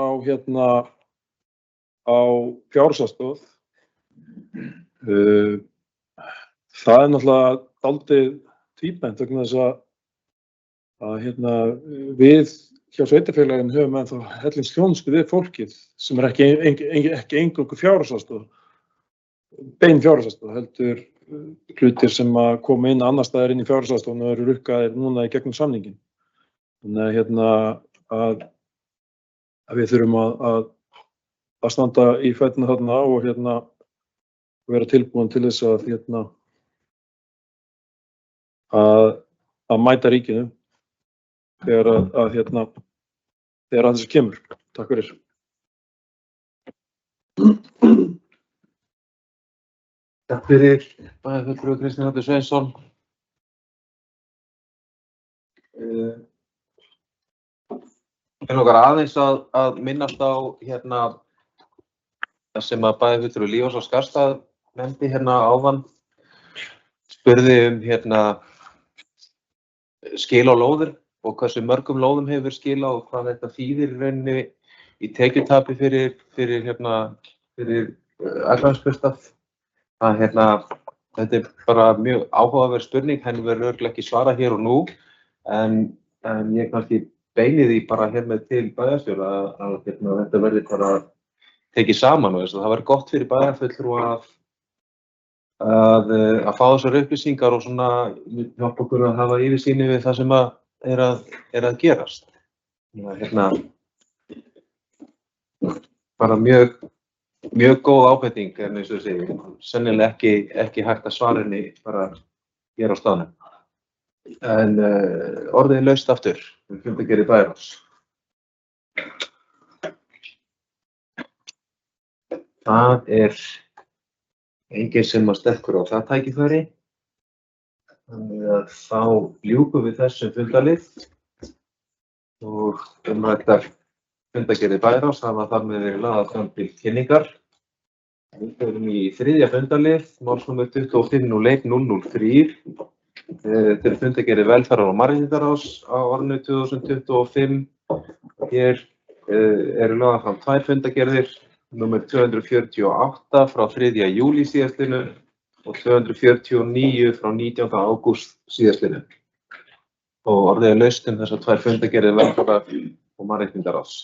á fjárhagsaðstoð. Það náttúrulega dálítið tvíbent vegna þess að við hjá sveitarfélaginu höfum ennþá hellingsþjónustu við fólkið sem ekki eingöngu fjárhagsaðstoð, bein fjárhagsaðstoð, heldur hlutir sem að koma inn annars staðar inn í fjárhagsaðstofn og eru rukkaðir núna í gegnum samningin. Þannig að við þurfum að standa í fætina þarna og vera tilbúin til þess að mæta ríkinu þegar þessu kemur. Takk fyrir. Takk fyrir, bæjarfulltrúi Kristinn Oddur Sveinsson. Mig langar aðeins að minnast á það sem að bæjarfulltrúi Lífans á Skarðstað nefndi áðan. Spurði skil á lóðir og hversu mörgum lóðum hefur verið skilað og hvað þetta þýðir í rauninni í tekjutapi fyrir Akrandsbústað. Þetta bara mjög áhugaverð spurning, henni verður örugglega ekki svarað hér og nú, en ég kannski beini því bara með til bæjarstjóra að þetta verði bara tekið saman og það verður gott fyrir bæjarfulltrúa að fá þessar upplýsingar og hjálpa okkur að hafa yfirsýn yfir það sem er að gerast. Bara mjög góð ábending, en eins og ég segi, sennilega ekki hægt að svara henni bara hér á staðnum. En orðið er laust aftur, við fundargerð Bæjarráðs. Það er enginn sem að stekkur á það tækifæri. Þannig að þá ljúkum við þessum fundarlið og umræddar fundargerðir Bæjarráðs hafa þar með verið lagðar fram til kynningar. Við erum í þriðja fundarlið, málsnúmer 25-01-003. Þetta er fundargerðir Velferðar- og Mannréttindaráðs á árinu 2025. Hér eru lagðar fram tvær fundargerðir, númer 248 frá 3. júlí síðastliðnu og 249 frá 19. ágúst síðastliðnu. Og orðið er laust þessar tvær fundargerðir Velferðar- og Mannréttindaráðs.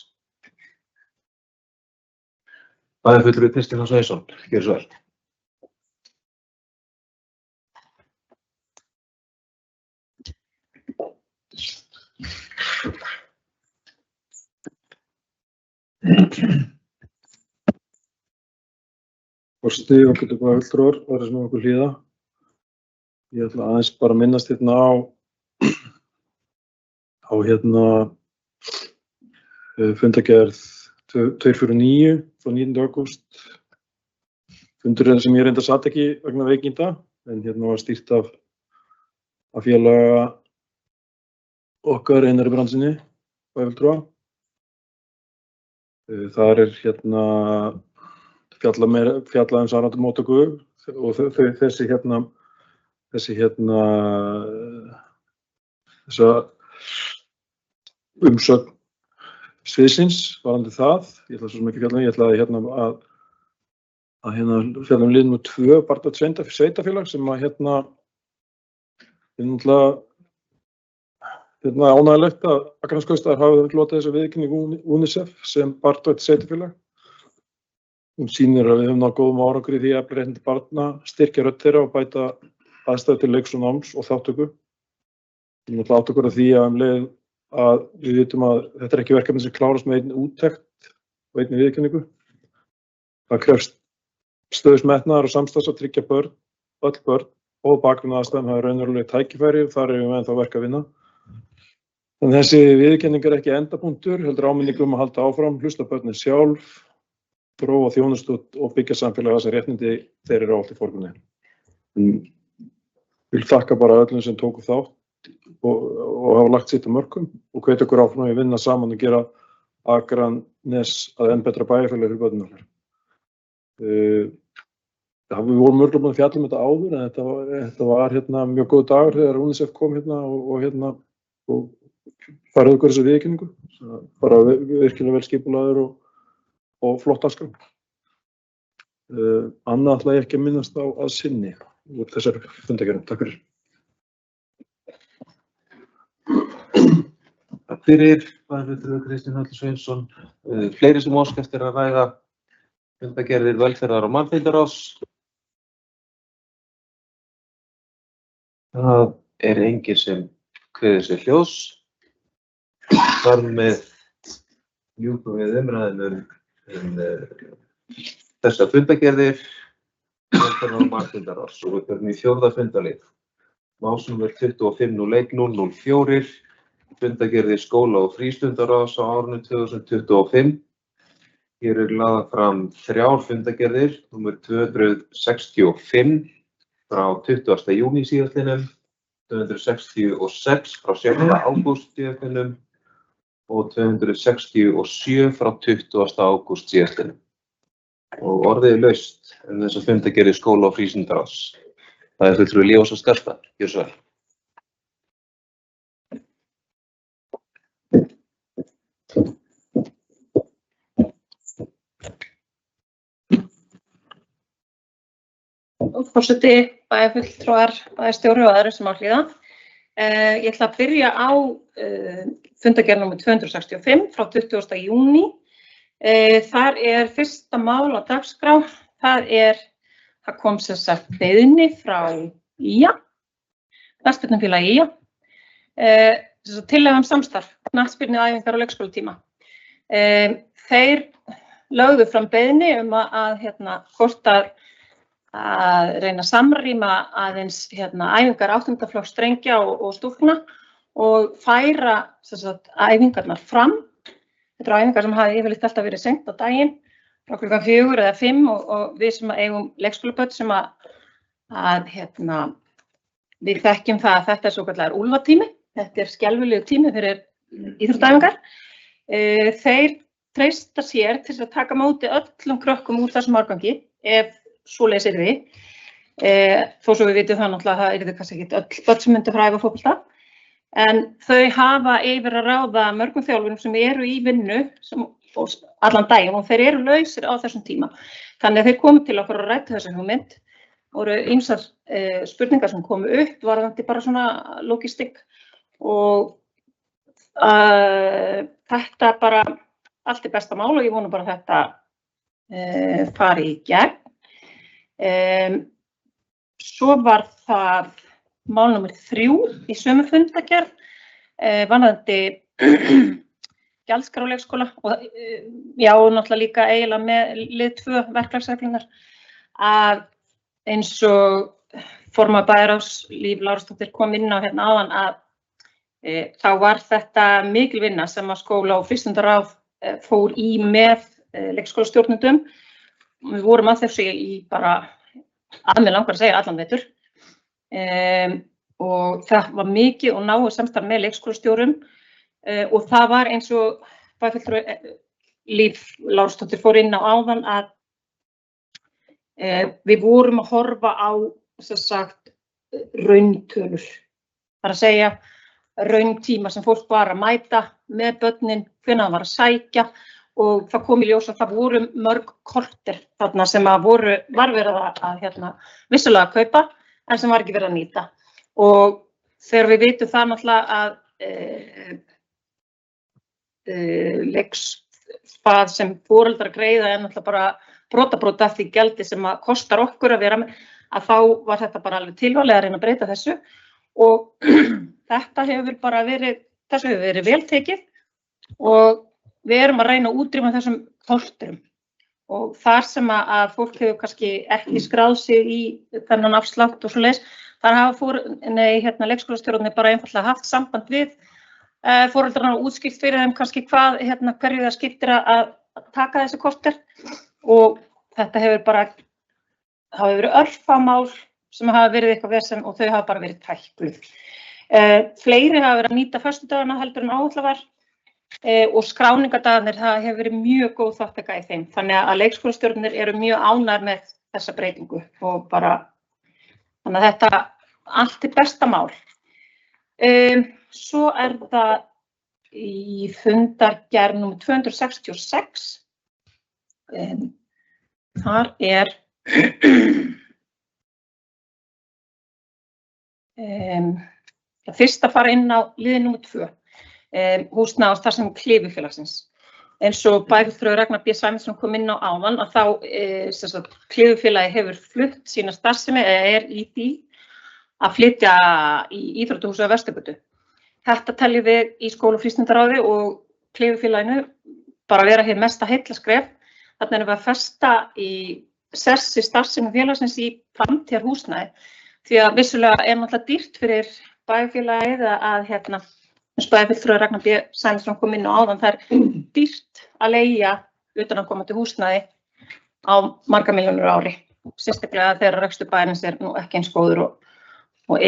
Bæjarfulltrúi Kristinn Sveinsson, gjörðu svo vel. Forseti og bæjarfulltrúar, það sem okkur hlýða. Ég ætla aðeins bara að minnast á fundargerð 249 frá 19. ágúst. Fundurinn sem ég reyndar satt ekki vegna veikinda, en var stýrt af félaga okkar Einari Brandtssyni, bæjarfulltrúa. Þar er fjallað samræmda móttöku og þessa umsögn sviðsins varðandi það. Ég ætla svo sem ekki fjalla ég ætlaði að fjalla lið nr. 2, Barnabörn sveitarfélag, sem ánægjulegt að Akrandsskaupstaðar hafi hlotið þessa viðurkenningu UNICEF sem barnvænt sveitarfélag. Hún sýnir að við höfum náð góðum árangri í því að efla réttindi barna, styrkja rödd þeirra og bæta aðstæður til leiks og náms og þátttöku. Við átt okkur að því að leið að við vitum að þetta er ekki verkefni sem klárast með einn úttekt og einni viðurkenningu. Það krefst stöðugs metnaðar og samstarfs að tryggja öll börn og bakgrunnaðaðstæðum hafa raunveruleg tækifæri og þar erum við ennþá verk að vinna. En þessi viðurkenning er ekki endapunktur, heldur áminning að halda áfram, hlusta á börnin sjálf, þróa þjónustu og byggja samfélag þess að réttindi þeir eru allt í forgrunni. Vil þakka bara öllum sem tóku þátt og hafa lagt sitt á mörkum og hvet okkur áfram að vinna saman og gera Akranes að enn betra bæjarfélag fyrir börnin okkar. Við vorum mörgulega búin að fjalla þetta áður en þetta var mjög góð dagur þegar UNICEF kom og farið okkur þessu viðurkenningu. Bara virkilega vel skipulagður og flott dagskrá. Annað ætla ég ekki að minnast á að sinni úr þessari fundargerðum. Takk fyrir. Takk fyrir, bæjarfulltrúi Kristinn Hall Sveinsson. Fleiri sem óska eftir að ræða fundargerðir velferðar- og mannréttindaráðs. Það er enginn sem kveður sér hljóðs. Þar með ljúkum við umræðum þessar fundargerðir velferðar- og mannréttindaráðs og við förum í 4. fundarlið. Málsnúmer 25-01-004, fundargerðir skóla- og frístundaráðs á árinu 2025. Hér lagðar fram 3 fundargerðir, númer 265 frá 20. júní síðastliðnum, 266 frá 7. ágúst síðastliðnum og 267 frá 20. ágúst síðastliðnum. Og orðið er laust þessar fundargerðir skóla- og frístundaráðs. Það er fulltrúi Líós og Skarta. Gjörðu svo vel. Forseti, bæjarfulltrúar, bæjarstjóri og aðrir sem á hlýða. Ég ætla að byrja á fundargerð númer 265 frá 20. júní. Þar er fyrsta mál á dagskrá. Það kom sem sagt beiðni frá IA, knattspyrnufélagi IA, tillaga um samstarf, knattspyrnu, æfingar og leikskólatíma. Þeir lögðu fram beiðni hvort að reyna að samrýma aðeins æfingar 8. flokks drengja og stúlkna og færa æfingarnar fram. Þetta eru æfingar sem hafa yfirleitt alltaf verið seint á daginn, frá klukkan 4 eða 5 og við sem eigum leikskólabörn sem við þekkjum það að þetta er svokallaður úlfatími. Þetta er skelfilegur tími fyrir íþróttaæfingar. Þeir treysta sér til að taka á móti öllum krökkum úr þessum árgangi ef svoleiðis yrði. Þó svo við vitum það náttúrulega að það yrði kannski ekki öll börn sem myndu fara að æfa fótbolta. En þau hafa yfir að ráða mörgum þjálfurum sem eru í vinnu allan daginn og þeir eru lausir á þessum tíma. Þannig að þeir komu til okkur og ræddu þessa hugmynd. Voru ýmsar spurningar sem komu upp varðandi bara svona logistik og þetta bara allt er besta mál og ég vona bara að þetta fari í gegn. Svo var það mál númer 3 í sömu fundargerð varðandi gjaldskrá leikskóla og náttúrulega líka eiginlega með lið 2 verklagsreglunar að eins og formaður bæjarráðs Líf Lárusdóttir kom inn á áðan að þá var þetta mikil vinna sem að skóla- og frístundaráð fór í með leikskólastjórnendum. Við vorum að þessu í bara mig langar að segja allan vetur og það var mikið og náið samstarf með leikskólastjórum og það var eins og bæjarfulltrúi Líf Lárusdóttir fór inn á áðan að við vorum að horfa á rauntölur. Það er að segja rauntíma sem fólk var að mæta með börnin, hvenær það var að sækja og það kom í ljós að það voru mörg korter þarna sem var verið að vissulega að kaupa en sem var ekki verið að nýta. Og þegar við vitum það náttúrulega að leikspað sem foreldrar greiða er náttúrulega bara brotabrot af því gjaldi sem að kostar okkur að vera með, að þá var þetta bara alveg tilvalið að reyna að breyta þessu og þetta hefur bara verið þessu hefur verið vel tekið og við erum að reyna að útrýma þessum korterum. Og þar sem að fólk hefur kannski ekki skráð sig í þennan afslátt og svoleiðis, þar hafa leikskólastjórarnir bara einfaldlega haft samband við foreldrarna og útskýrt fyrir þeim kannski hverju það skiptir að taka þessi korter og þetta hefur verið örfamál sem hafa verið eitthvað vesen og þau hafa bara verið tækluð. Fleiri hafa verið að nýta föstudagana heldur en áætlað var og skráningadagarnir, það hefur verið mjög góð þátttaka í þeim. Þannig að leikskólastjórarnir eru mjög ánægðir með þessa breytingu og þannig að þetta allt er besta mál. Svo það í fundargerð nr. 266. Þar fyrst að fara inn á liði nr. 2. Húsnæði og starfsemi Klifufélagsins. Eins og bæjarfulltrúi Ragnar B. Sæmundsson kom inn á áðan að þá Klifufélagi hefur flutt sína starfsemi eða í því að flytja í íþróttahúsið á Vesturgötu. Þetta teljum við í skóla- og frístundaráði og Klifufélaginu bara vera hér mesta heillaskref. Þarna erum við að festa í sessi starfsemi félagsins í framtíðarhúsnæði því að vissulega náttúrulega dýrt fyrir bæjarfélagið að eins og bæjarfulltrúi Ragnar B. Sæmundsson kom inn á áðan, það dýrt að leigja utanaðkomandi húsnæði á marga milljónir á ári. Sérstaklega þegar rekstur bæjarins nú ekki eins góður og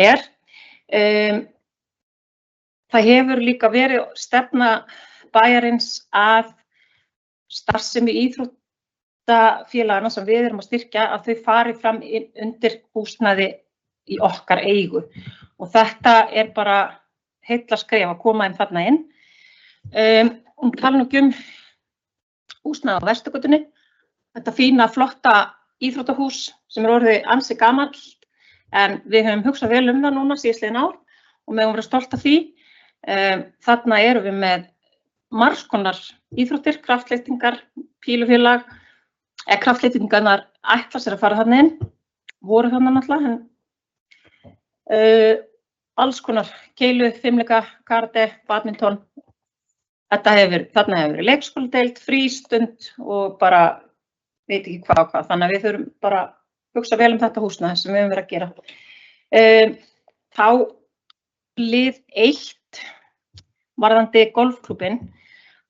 Það hefur líka verið stefna bæjarins að starfsemi íþróttafélagana sem við erum að styrkja að þau fari fram undir húsnæði í okkar eigu og þetta bara heillaskref að koma þarna inn. Tala nú ekki húsnæði á Vesturgötunni, þetta fína flotta íþróttahús sem orðið ansi gamalt en við höfum hugsað vel það núna síðastliðin ár og megum vera stolt af því. Þarna erum við með margs konar íþróttir, kraftlyftingar, pílufélag, kraftlyftingarnar ætla sér að fara þarna inn, voru þarna náttúrulega, alls konar keilu, fimleika, karate, badminton, þarna hefur verið leikskóladeild, frístund og bara veit ekki hvað og hvað, þannig að við þurfum bara að hugsa vel þetta húsnæði sem við höfum verið að gera. Þá lið 1 varðandi golfklúbbinn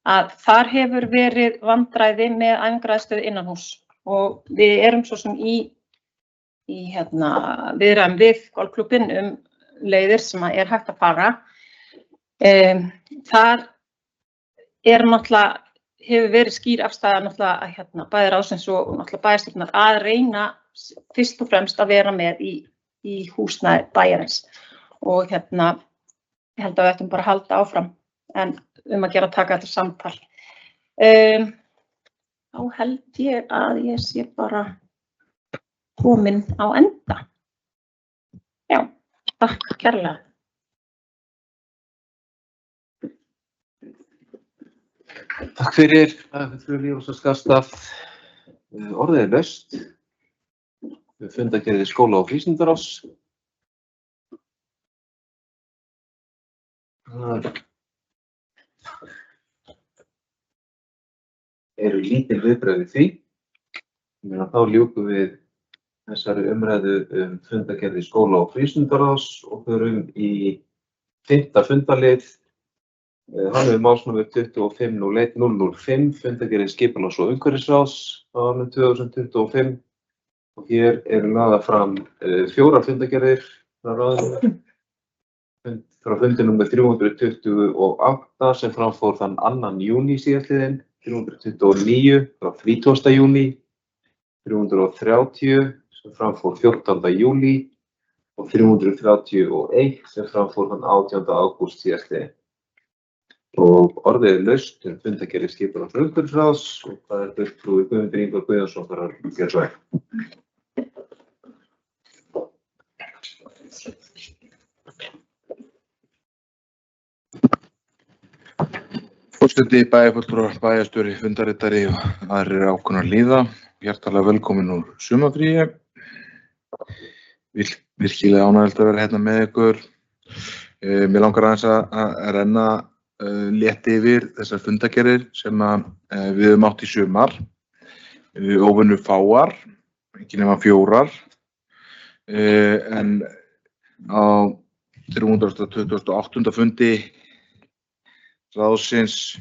að þar hefur verið vandræði með æfingaaðstöðu innanhús og við erum svo sem í viðræðum við golfklúbbinn leiðir sem hægt að fara. Þar náttúrulega hefur verið skýr afstaða náttúrulega bæjarráðsins og náttúrulega bæjarstjórnar að reyna fyrst og fremst að vera með í húsnæði bæjarins og ég held að við ættum bara að halda áfram en að gera að taka þetta samtal. Þá held ég að ég sé bara komin á enda. Já, takk kærlega. Takk fyrir, Líf og Skafstað. Orðið laust. Við fundargerð í skóla- og frístundaráðs. Eru lítil viðbrögð við því. Þá ljúkum við þessari umræðu fundargerð í skóla- og frístundaráðs og förum í 5. fundarlið. Hann málsnúmer 25.01.005, fundargerð skipulags- og umhverfisráðs á árinu 2025 og hér eru lagðar fram 4 fundargerðir frá ráðinu. Frá fundi nr. 328 sem framfór þann 2. júní síðastliðinn, 329 frá 30. júní, 330 sem framfór 14. júlí og 331 sem framfór þann 18. ágúst síðastliðinn. Og orðið laust fundargerð skipulags- og umhverfisráðs og það fulltrúi Guðmundur Ingvar Guðjónsson þar að gera svo. Forseti, bæjarfulltrúar, bæjarstjóri, fundarritari og aðrir ákveðnar líða. Hjartalega velkomin úr sumarfríi. Virkilega ánægjulegt að vera hérna með ykkur. Mér langar aðeins að renna létt yfir þessar fundagerðir sem við höfum átt í sumar. Óvenju fáar, ekki nema 4. En á 328. fundi ráðsins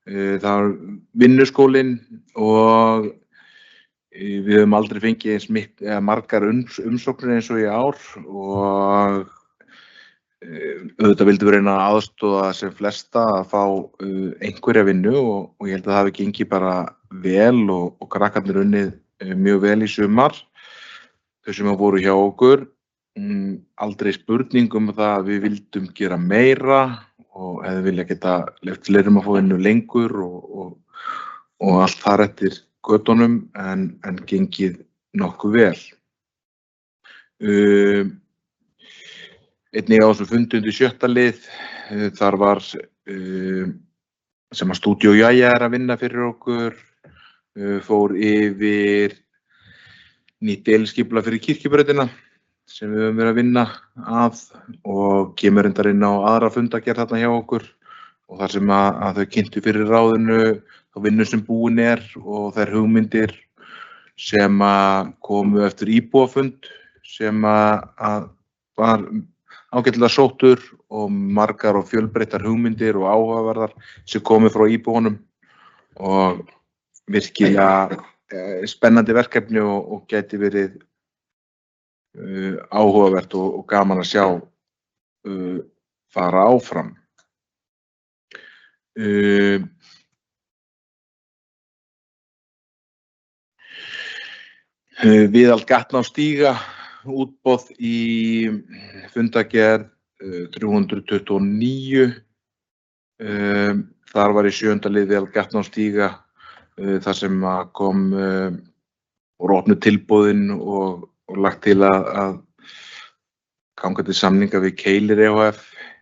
það var vinnuskólinn og við höfum aldrei fengið eins margar umsóknir eins og í ár og auðvitað vildum við reyna að aðstoða sem flesta að fá einhverja vinnu og ég held að það hafi gengið bara vel og krakkarnir unnið mjög vel í sumar. Þau sem voru hjá okkur, aldrei spurning það að við vildum gera meira og hefði vilja geta leyft fleirum að fá vinnu lengur og allt þar eftir götunum en gengið nokkuð vel. Einnig á þessum fundi undir 7. lið, þar var sem að Stúdíó Jæja að vinna fyrir okkur, fór yfir nýtt deiliskipulag fyrir kirkjubrautina sem við höfum verið að vinna að og kemur reyndar inn á aðra fundagerð þarna hjá okkur og þar sem að þau kynntu fyrir ráðinu þá vinnu sem búin og þær hugmyndir sem að komu eftir íbúafund sem að var ágætlega sóttur og margar og fjölbreyttar hugmyndir og áhugaverðar sem komu frá íbúunum og virkilega spennandi verkefni og gæti verið áhugavert og gaman að sjá fara áfram. Viðhald gatna á stíga, útboð í fundagerð 329. Þar var í 7. lið viðhald gatna á stíga þar sem kom og opnuð tilboðin og lagt til að ganga til samninga við Keilir EHF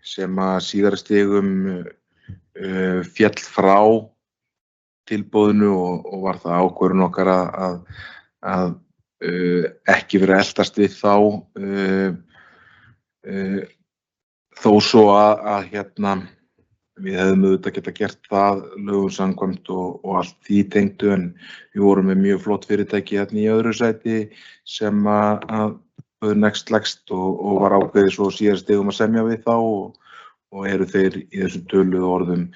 sem að síðari stigum féll frá tilboðinu og var það ákvörðun okkar að ekki verið að eltast við þá þó svo að við hefðum auðvitað geta gert það lögum samkvæmt og allt því tengdu en við vorum með mjög flott fyrirtæki í öðru sæti sem að next legst og var ákveðið svo síðar stigum að semja við þá og eru þeir í þessum töluðu orðum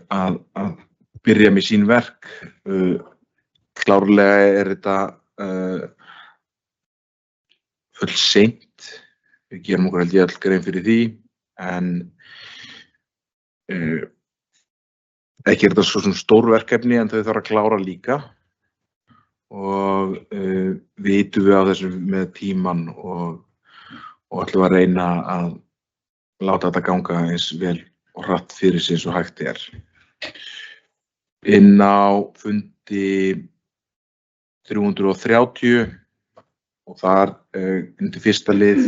að byrja með sín verk. Klárlega þetta full seint, við gerum okkur held ég all grein fyrir því en ekki þetta svo sem stór verkefni en þau þarf að klára líka og vitum við á þessu með tíman og ætlum að reyna að láta þetta ganga eins vel og hratt fyrir sig eins og hægt Inn á fundi 330 og þar undir 1. lið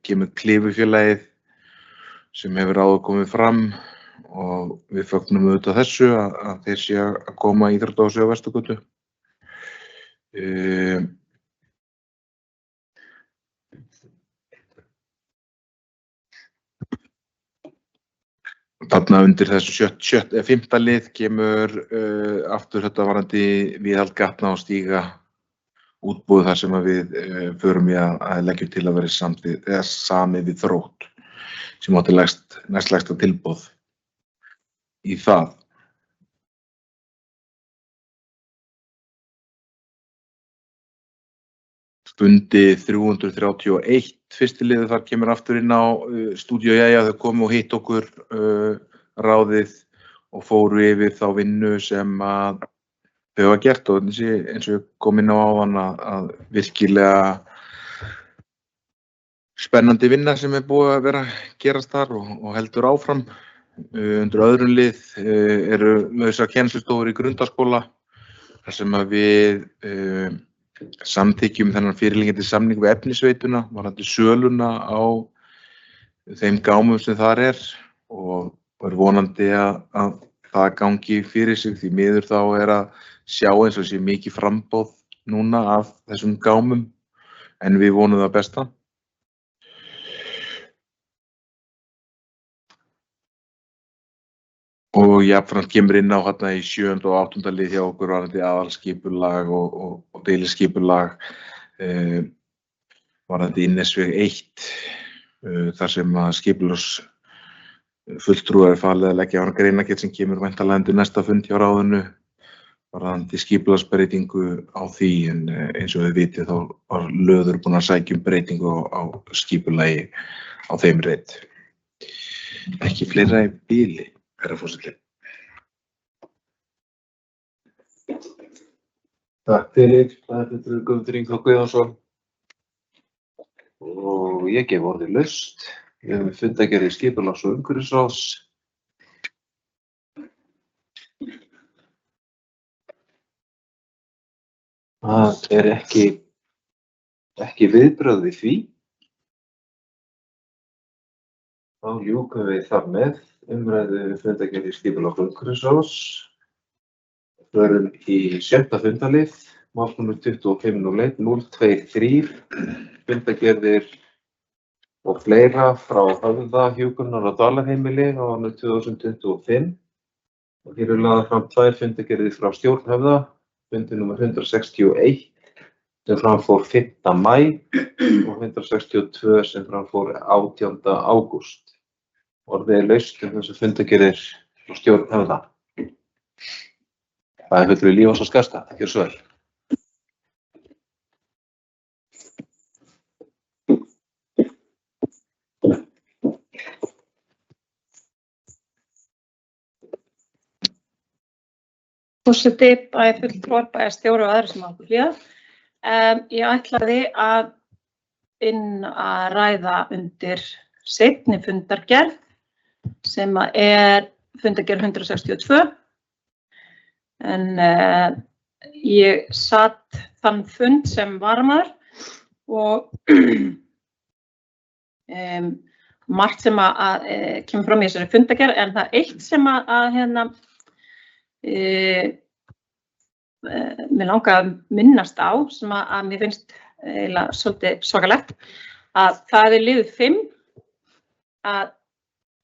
kemur Klifufélagið sem hefur áður komið fram og við fögnum auðvitað þessu að þeir séu að koma í íþróttahúsið á Vesturgötu. Þarna undir þessu 5. lið kemur aftur þetta varandi viðhald gatna á stíga útboð þar sem við förum í að leggjum til að vera samið við Þrótt sem átti næstlægsta tilboð í það. Fundi 331, 1. liður þar kemur aftur inn á Stúdíó Jæja, þau komu og hitt okkur ráðið og fóru yfir þá vinnu sem að þau hafa gert og eins og ég kom inn á áðan að virkilega spennandi vinna sem búið að vera að gerast þar og heldur áfram. Undir öðrum lið eru lausar kennslustofur í grundaskóla þar sem að við samþykkjum þennan fyrirliggjandi samning við efnisveituna varðandi söluna á þeim gámum sem þar og er vonandi að það gangi fyrir sig því miður þá að sjá eins og sé mikið framboð núna af þessum gámum en við vonum það besta. Og jafnframt kemur inn á hérna í 7. og 8. lið hjá okkur varðandi aðalskipulag og deiliskipulag varðandi Innesveg 1 þar sem að skipulagsfulltrúar er falið að leggja á greinargerð sem kemur væntanlega undir næsta fund hjá ráðinu varðandi skipulagsbreytingu á því en eins og við vitið þá var Löður búinn að sækja breytingu á skipulagi á þeim reit. Ekki fleira í bili, herra forseti. Takk fyrir, þetta er Guðmundur Ingvar Guðjónsson og ég gef orðið laust. Við höfum fundargerð skipulags- og umhverfisráðs. Það er ekki viðbrögð við því. Þá ljúkum við þar með umræðu fundargerð skipulags- og umhverfisráðs. Förum í 6. fundarlið, mál númer 2501-023, fundargerðir og fleira frá Höfða, hjúkrunar- og dvalarheimili á árinu 2025. Og hér eru lagðar fram 2 fundargerðir frá stjórn Höfða, fundur númer 161 sem fram fór 5. maí og 162 sem fram fór 18. ágúst. Orðið er laust þessu fundargerðir frá stjórn Höfða. Það er fulltrúi Lífans og Skarðstað, gjörðu svo vel. Forseti, bæjarfulltrúar, bæjarstjóri og aðrir sem hafa hlýðað. Ég ætlaði að ræða undir seinni fundargerð sem er fundargerð 162. En ég satt þann fund sem varamaður og margt sem kemur fram í þessari fundargerð en það er eitt sem mér langar að minnast á sem að mér finnst eiginlega svolítið svakalegt að það er liður 5 að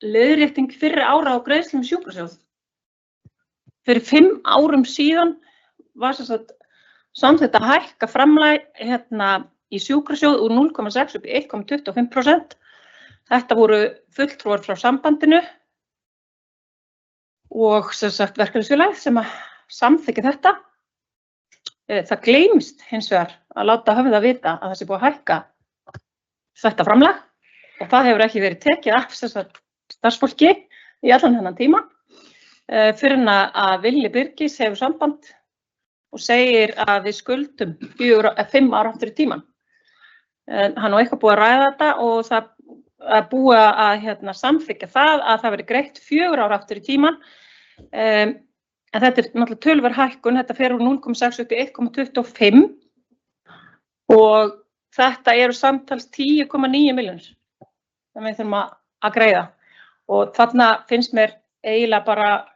leiðrétting fyrri ára á greiðslum í sjúkrasjóð. Fyrir 5 árum síðan var samþykkt að hækka framlag í sjúkrasjóð úr 0,6 upp í 1,25%. Þetta voru fulltrúar frá sambandinu og verkalýðsfélagið sem að samþykkja þetta. Það gleymist hins vegar að láta Höfða vita að það sé búið að hækka þetta framlag og það hefur ekki verið tekið af starfsfólki í allan þennan tíma. Fyrir að Villi Birgis hefur samband og segir að við skuldum 5 ára aftur í tíman. Hann á eitthvað búið að ræða þetta og það er búið að samþykkja það að það veri greitt 4 ára aftur í tíman. En þetta er náttúrulega töluverð hækkun, þetta fer úr 0,6 upp í 1,25 og þetta eru samtals 10,9 milljónir sem við þurfum að greiða. Og þarna finnst mér eiginlega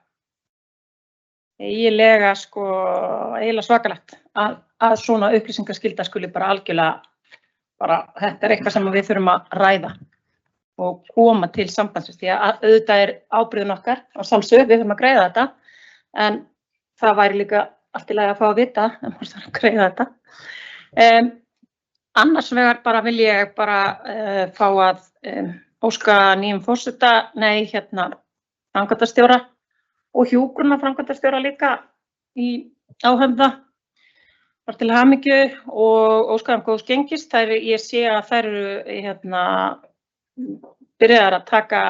svakalegt að svona upplýsingaskylda skuli bara algjörlega þetta er eitthvað sem við þurfum að ræða og koma til sambandsins því að auðvitað er ábyrgðin okkar á sjálfsögðu, við þurfum að greiða þetta en það væri líka allt í lagi að fá að vita að maður þarf að greiða þetta. Annars vegar vil ég fá að óska nýjum forseta, framkvæmdastjóra og hjúkrunarframkvæmdastjóra líka á Höfða. Var til hamingju og óska þeim góðs gengis. Ég sé að þær eru byrjaðar að taka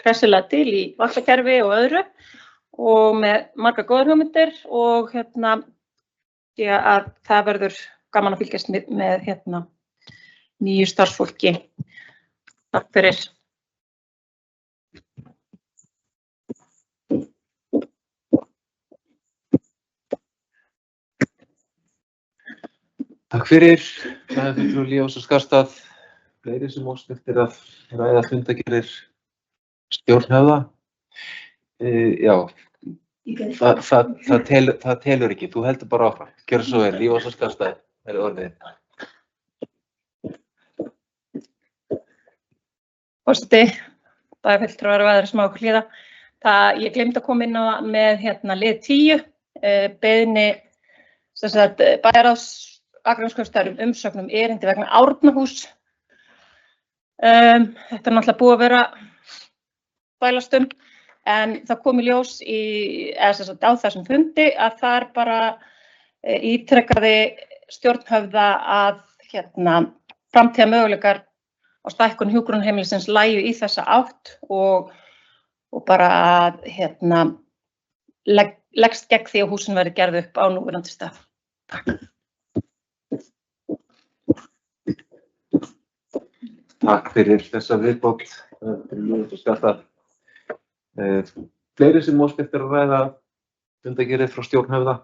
hressilega til í vaxtakerfi og öðru og með margar góðar hugmyndir og að það verður gaman að fylgjast með nýju starfsfólki. Takk fyrir. Takk fyrir. Það er fulltrúi Lífans og Skarðstað. Fleiri sem óska eftir að ræða fundargerðir stjórn Höfða. Já, það telur ekki. Þú heldur bara áfram. Gjörðu svo vel. Lífans og Skarðstað er orðið. Forseti, bæjarfulltrúar og aðrir sem hafa hlýðað. Ég gleymdi að koma inn á með lið 10, beiðni bæjarráðs Akraneskaupstaðar umsögnum erindi vegna Árnahús. Þetta náttúrulega búið að vera bælast en það kom í ljós á þessum fundi að þar bara ítrekkaði stjórnhöfða að framtíða möguleikar á stækkun hjúkrunarheimilisins lægju í þessa átt og bara að leggst gegn því að húsin verði gerð upp á núverandi stað. Takk fyrir þessa viðbót. Fleiri sem óska eftir að ræða fundargerðir frá stjórnhöfða?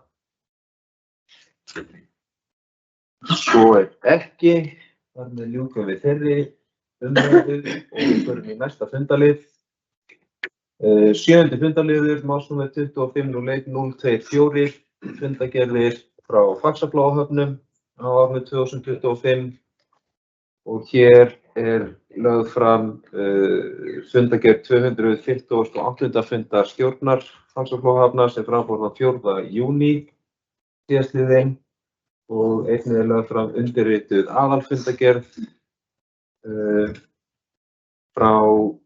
Svo ekki. Þar með ljúkum við þeirri umræðu og við förum í næsta fundarlið. 7. fundarliður, málsnúmer 25.01.024, fundargerðir frá Faxaflóahöfnum á árinu 2025 og hér lögð fram fundargerð 258. fundar stjórnar Faxaflóahafnar sem fram fór 4. júní síðastliðinn og einnig lögð fram undirrituð aðalfundargerð frá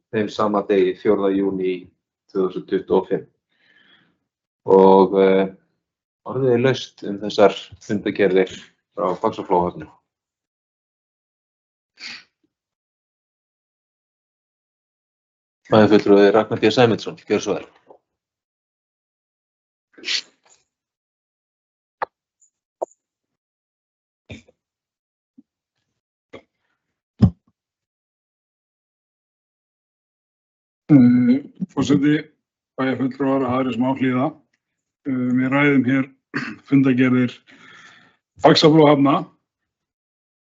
þeim sama degi, 4. júní 2025. Og orðið laust þessar fundargerðir frá Faxaflóahöfn. Bæjarfulltrúi Ragnar B. Sæmundsson, gjörðu svo vel. Forseti, bæjarfulltrúar, aðrir sem áhlýða. Við ræðum hér fundargerðir Faxaflóahafna.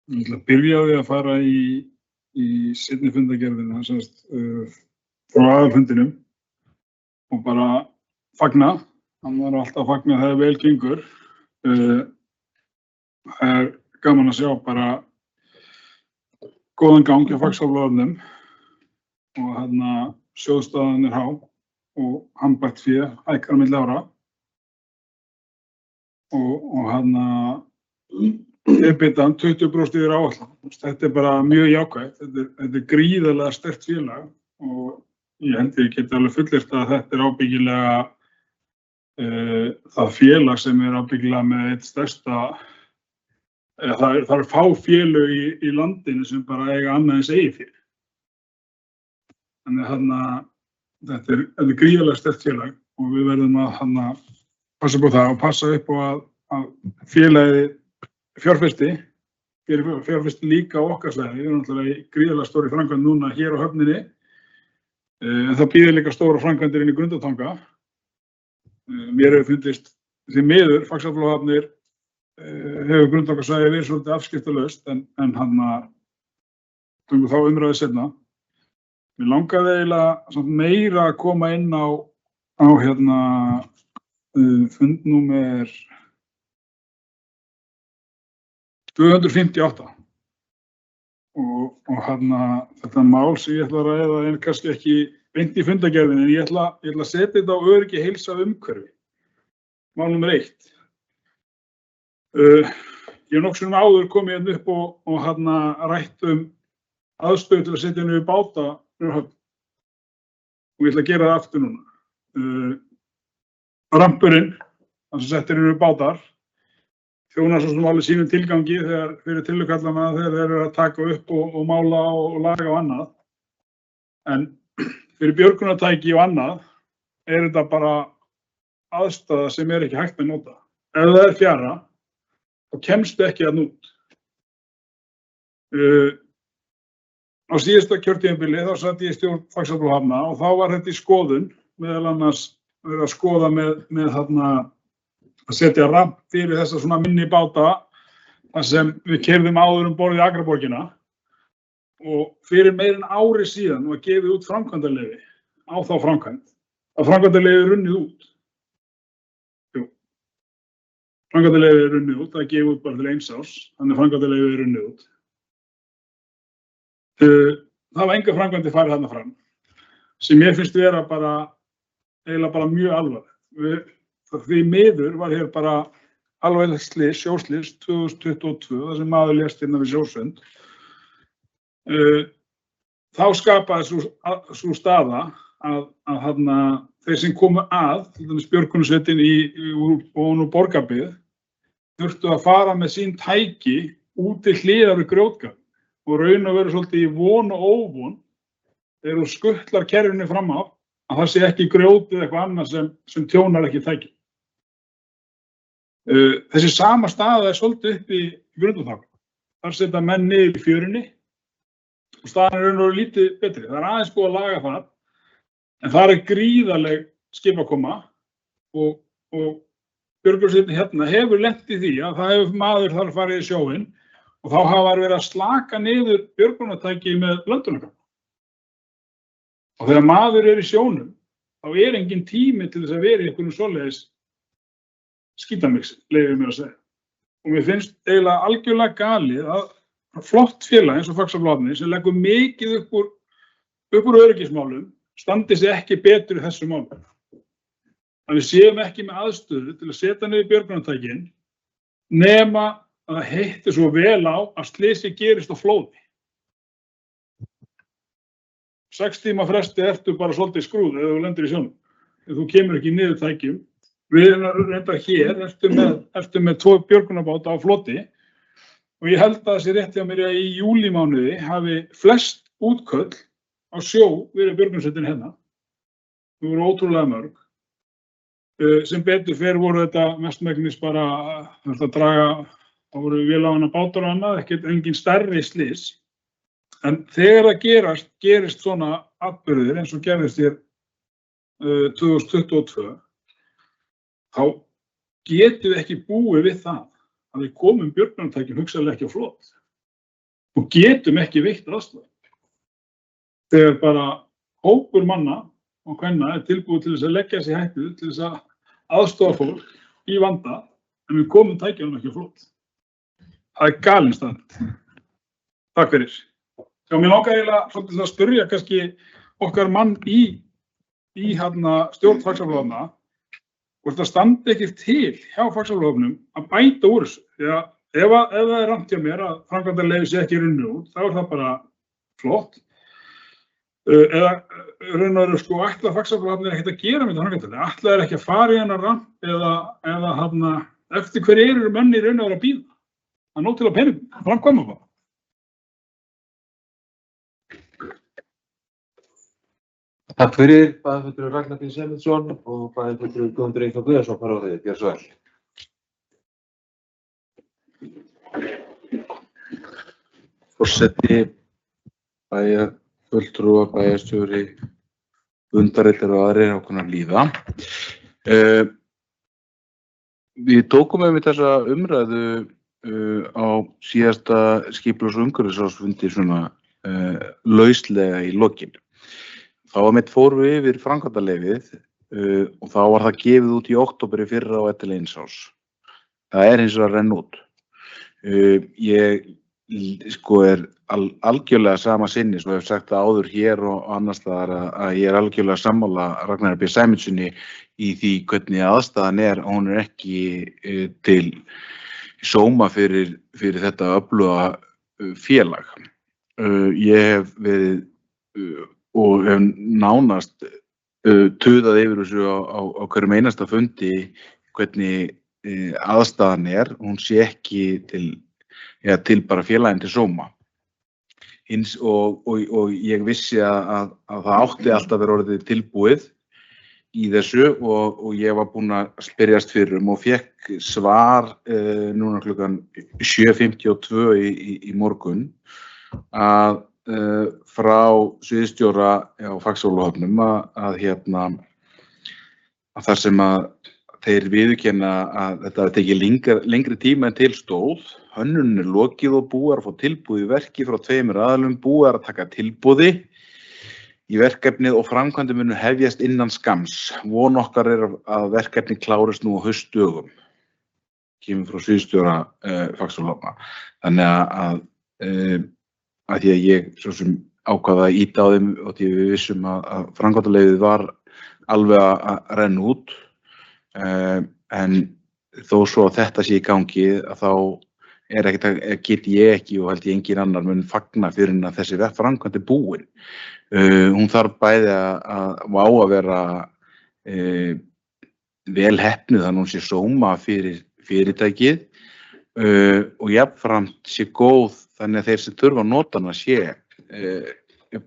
Ég ætla að byrja á því að fara í seinni fundargerðina, frá aðalfundinum og bara fagna. Hann var alltaf að fagna þegar vel gengur. Það gaman að sjá bara góðan gang hjá Faxaflóahafnum og sjóðstaðan há og handbært fé hækkar á milli ára og EBITDAn 20% yfir áætlun. Þetta bara mjög jákvætt. Þetta gríðarlega sterkt félag og ég held ég geti alveg fullyrt að þetta ábyggilega það félag sem ábyggilega með eitt stærsta það fá félög í landinu sem bara eiga annað eins eigið fé. Þannig þetta er gríðarlega sterkt félag og við verðum að passa upp á það og passa upp á að félagið fjárfesti líka á okkar svæði. Við erum náttúrulega í gríðarlega stóri framkvæmd núna hér á höfninni. En það býður líka stóra framkvæmdir inn í Grundartanga. Mér hefur fundist því miður Faxaflóahafnir hefur Grundartangasvæði verið svolítið afskiptalaust en tökum þá umræðu seinna. Mér langaði eiginlega meira að koma inn á fundnúmer 258 og þetta mál sem ég ætla að ræða kannski ekki beint í fundargerðinni en ég ætla að setja þetta á öryggi, heilsa og umhverfi. Mál númer 1. Ég hef nokkrum áður komið upp og rætt aðstöðu til að setja henni við báta og ég ætla að gera það aftur núna. Rampurinn, þannig að setja henni við bátar, þjónar svo sem alveg sínum tilgangi fyrir tillögukallana þegar þeir eru að taka upp og mála og laga og annað. En fyrir björgunartæki og annað þetta bara aðstaða sem ekki hægt að nota. Ef það fjara, þá kemstu ekki að út. Á síðasta kjörtímabili þá satt ég í stjórn Faxaflóahafna og þá var þetta í skoðun, meðal annars verið að skoða með að setja ramp fyrir þessa svona minni báta þar sem við keyrðum áður borð í Akraborgina og fyrir meira en ári síðan var gefið út framkvæmdarleyfi á þá framkvæmd. Að framkvæmdarleyfi runnið út. Framkvæmdarleyfi runnið út, það gefið út bara til 1 árs, þannig framkvæmdarleyfi runnið út. Það var enga framkvæmdir farið þarna fram sem ég finnst vera bara eiginlega bara mjög alvarlegt. Því miður var hér bara alvarlegt slys, sjóslys 2022, þar sem maður lést innan við Sjósund. Þá skapaði sú staða að þeir sem komu til dæmis björgunarsveitin og Borgarbyggð, þurftu að fara með sín tæki út til hliðar við grjótgarð og raun og veru svolítið í von og óvon þegar þú skuttlar kerfinu fram á að það sé ekki grjótið eitthvað annað sem tjónar ekki tæki. Þessi sama staða svolítið upp í Grundartanga. Þar setja menn niður í fjörunni og staðan raun og veru lítið betri. Það aðeins búið að laga það, en það gríðarleg skipakoma og björgunarsveitin hérna hefur lent í því að það hefur maður þar farið í sjóinn og þá hafa verið að slaka niður björgunartæki með löndunarkranann. Og þegar maður í sjónum, þá engin tími til þess að vera í einhverjum svoleiðis skítamixi, leyfi mér að segja. Og mér finnst eiginlega algjörlega galið að flott félag eins og Faxaflóahafnir sem leggur mikið upp úr öryggismálum standi sig ekki betur í þessu málum. Að við séum ekki með aðstöðu til að setja niður björgunartækin nema að það heitti svo vel á að slysið gerist á flóði. 6 tíma fresti ertu bara svolítið skrúð ef þú lendir í sjónum. Ef þú kemur ekki niður tækjum. Við erum reyndar hér, ertu með 2 björgunarbáta á floti og ég held að það sé rétt hjá mér að í júlímánuði hafi flest útköll á sjó verið björgunarsveitin hérna. Þau voru ótrúlega mörg. Sem betur fer voru þetta mestmegnis bara að draga, þá voru vélarvana bátar og annað, engin stærri slys. En þegar það gerist svona atburðir eins og gerðist hér 2022, þá getum við ekki búið við það að við komum björgunartækjum hugsanlega ekki á flot og getum ekki veitt aðstoð. Þegar bara hópur manna og kvenna tilbúið til þess að leggja sig í hættu, til þess að aðstoða fólk í vanda, en við komum tækjunum ekki á flot. Það galin staðreynd. Takk fyrir. Já, mér langar eiginlega svolítið að spyrja kannski okkar mann í stjórn Faxaflóahafna hvort það standi ekki til hjá Faxaflóahöfnum að bæta úr þessu. Því að ef það rangt hjá mér að framkvæmdarleyfi sé ekki runnið út, þá það bara flott. Eða raun og veru ætla Faxaflóahafnir ekkert að gera með þetta framkvæmdarleyfi. Ætla ekki að fara í hennar ramp eða eftir hver eru menn í raun og veru að bíða. Það nóg til að peningum, framkvæma bara. Takk fyrir, bæðarfulltrúi Ragnar G. Sæmundsson og bæðarfulltrúi Guðmundur Eyþór Guðjónsson fara á því, gjörðu svo vel. Forseti, bæjarfulltrúa, bæjarstjóri, fundarrittar og aðrir ákveðnar líða. Við tókum með þessa umræðu á síðasta skipulags- og umhverfisráðsfundi svona lauslega í lokin. Þá fórum við yfir framkvæmdarleyfið og þá var það gefið út í október í fyrra á til 1 árs. Það hins vegar að renna út. Ég algjörlega sama sinnis og hef sagt það áður hér og annars staðar að ég algjörlega sammála Ragnari B. Sæmundssoni í því hvernig aðstæðan og hún ekki til sóma fyrir þetta öfluga félag. Ég hef verið og hef nánast tuðað yfir þessu á hverjum einasta fundi hvernig aðstæðan hún sé ekki til bara félagin til sóma. Og ég vissi að það átti alltaf verið orðið tilbúið í þessu og ég var búinn að spyrjast fyrir og fékk svar núna klukkan 7:52 í morgun að frá sviðsstjóra á Faxaflóahöfnum að þar sem að þeir viðurkenna að þetta tekið lengri tíma en til stóð, hönnunin lokið og búið að fá tilbúið í verki frá 2 aðilum, búið að taka tilbúði í verkefnið og framkvæmdir munu hefjast innan skamms. Von okkar að verkefnið klárist nú á haustdögum. Kemur frá sviðsstjóra Faxaflóahafna. Þannig að því að ég svo sem ákvaða að ýta á þeim og því við vissum að framkvæmdarleyfið var alveg að renna út. En þó svo að þetta sé í gangi að þá get ég ekki og held ég engin annar mun fagna fyrir en að þessi framkvæmd er búin. Hún þarf bæði að vera vel heppnuð þannig að hún sé sóma fyrir fyrirtækið og jafnframt sé góð þannig að þeir sem þurfa að nota hana sé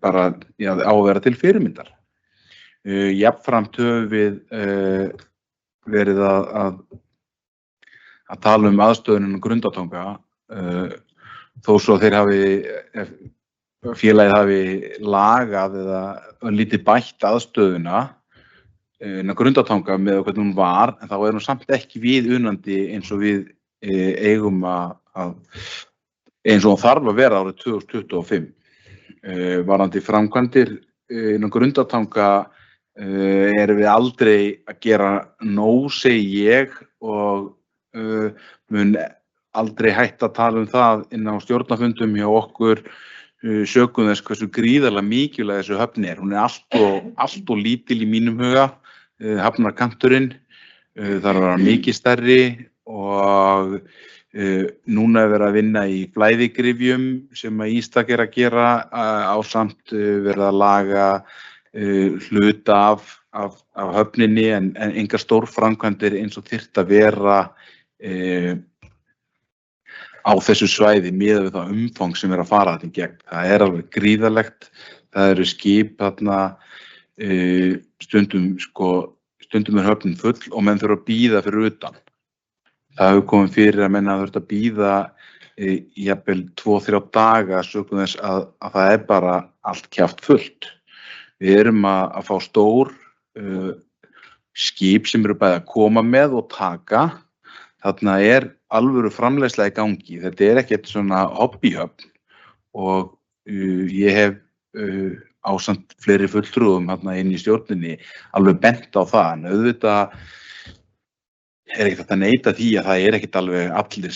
bara á að vera til fyrirmyndar. Jafnframt höfum við verið að tala aðstöðunum Grundartanga þó svo félagið hafi lagað eða lítið bætt aðstöðuna Grundartanga með hvernig hún var, en þá hún samt ekki viðunandi eins og við eigum eins og hún þarf að vera árið 2025. Varðandi framkvæmdir Grundartanga erum við aldrei að gera nóg, segi ég, og mun aldrei hætta að tala það inn á stjórnarfundum hjá okkur sökum þess hversu gríðarlega mikilvæg þessu höfn er. Hún er allt og lítil í mínum huga, hafnarkanturinn, þarf að vera mikið stærri og núna er verið að vinna í flæðigrifjum sem að Ístak er að gera ásamt verið að laga hluta af höfninni en engar stórframkvæmdir eins og þyrfti að vera á þessu svæði miðað við það umfang sem er að fara þarna í gegn. Það er alveg gríðarlegt, það eru skip þarna stundum er höfnin full og menn þurfa að bíða fyrir utan. Það hefur komið fyrir að menn þurft að bíða jafnvel 2-3 daga sökum þess að það er bara allt kjaft fullt. Við erum að fá stór skip sem eru bæði að koma með og taka. Þarna er alvöru framleiðsla í gangi. Þetta er ekkert svona hobbyhöfn og ég hef ásamt fleiri fulltrúum þarna inn í stjórninni alveg bent á það. En auðvitað er ekkert að neita því að það er ekkert alveg allir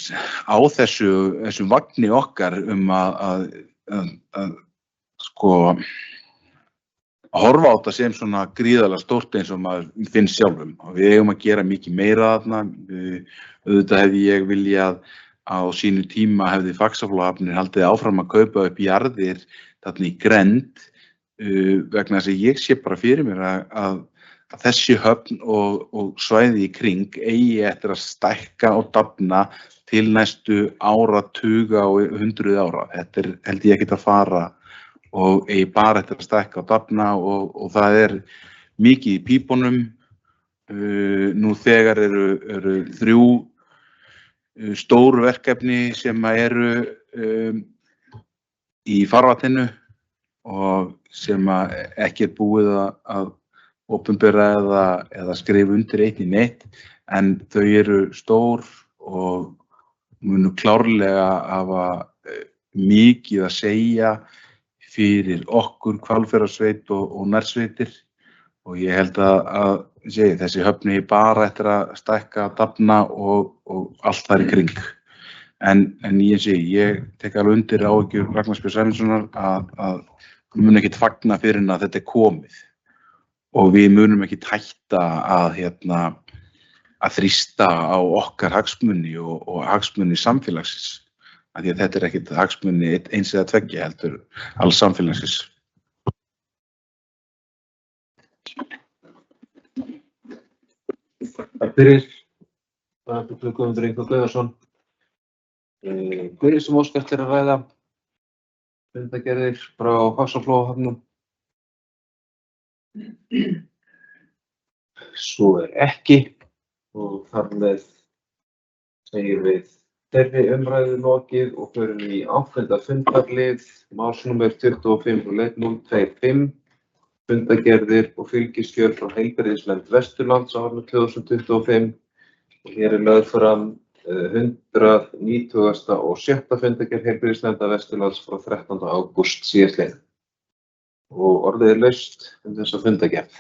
á þessum vagni okkar að horfa á þetta sem svona gríðarlega stórt eins og maður finnst sjálfum og við eigum að gera mikið meira þarna. Auðvitað hefði ég viljað á sínu tíma hefði Faxaflóahafnir haldið áfram að kaupa upp jarðir þarna í grennd vegna þess að ég sé bara fyrir mér að þessi höfn og svæði í kring eigi eftir að stækka og dafna til næstu áratuga og 100 ára. Þetta held ég ekkert að fara og eigi bara eftir að stækka og dafna og það er mikið í pípunum. Nú þegar eru 3 stór verkefni sem eru í farvatninu og sem ekki er búið að opinbera eða skrifa undir eitt í neitt, en þau eru stór og munu klárlega hafa mikið að segja fyrir okkur Hvalfjarðarsveit og nærsveitir og ég held að þessi höfn er bara eftir að stækka, dafna og allt þar í kring. En ég tek alveg undir áhyggjur Ragnars Björns Sæmundssonar að við munum ekkert fagna fyrir en að þetta er komið og við munum ekkert hætta að þrýsta á okkar hagsmuni og hagsmuni samfélagsins. Af því að þetta er ekkert hagsmuni eins eða tveggja heldur alls samfélagsins. Takk fyrir. Það er Guðmundur Ingi Guðjónsson. Hverjir sem óskar eftir að ræða fundargerðir frá Faxaflóahafnum? Svo er ekki og þar með segjum við þeirri umræðu lokið og förum í 8. fundarlið, málsnúmer 25/025, fundargerðir og fylgiskjöl frá Heilbrigðisnefnd Vesturlands á árinu 2025 og hér er lögð fram 190. og 6. fundargerð Heilbrigðisnefndar Vesturlands frá 13. ágúst síðastliðinn og orðið er laust þessa fundargerð.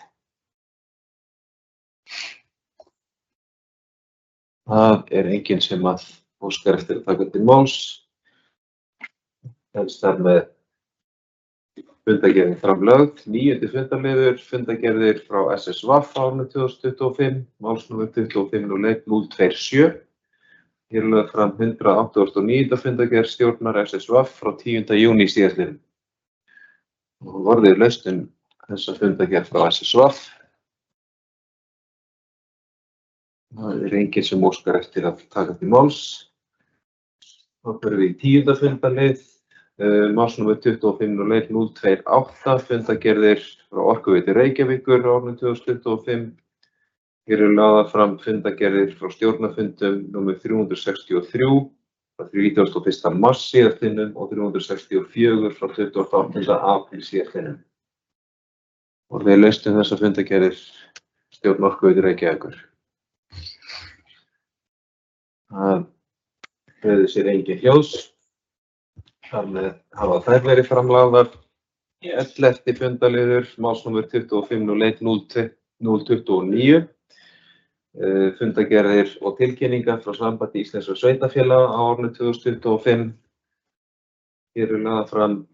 Það er enginn sem að óskar eftir að taka til máls. Helst þar með Fundargerðin framlögð. 9. fundarliður, fundargerðir frá SSV árinu 2025, málsnúmer 25.01.027. Hér er lögð fram 189. fundargerð stjórnar SSV frá 10. júní síðastliðnum. Og vorðið laust þessa fundargerð frá SSV. Það er enginn sem óskar eftir að taka til máls. Þá förum við í 10. fundarlið. Málsnúmer 25.01.028, fundargerðir frá Orkuveitu Reykjavíkur árinu 2025. Hér eru lagðar fram fundargerðir frá stjórnarfundum nr. 363 frá 31. mars síðastliðnum og 364 frá 28. apríl síðastliðnum. Og við laustum þessa fundargerðir stjórn Orkuveitu Reykjavíkur. Það höfðu sér engin hljóðs. Þannig hafa þær verið framlagðar. 11. fundarliður, málsnúmer 25.01.029. Fundargerðir og tilkynningar frá Sambandi íslenskra sveitarfélaga á árinu 2025. Hér eru lagðar fram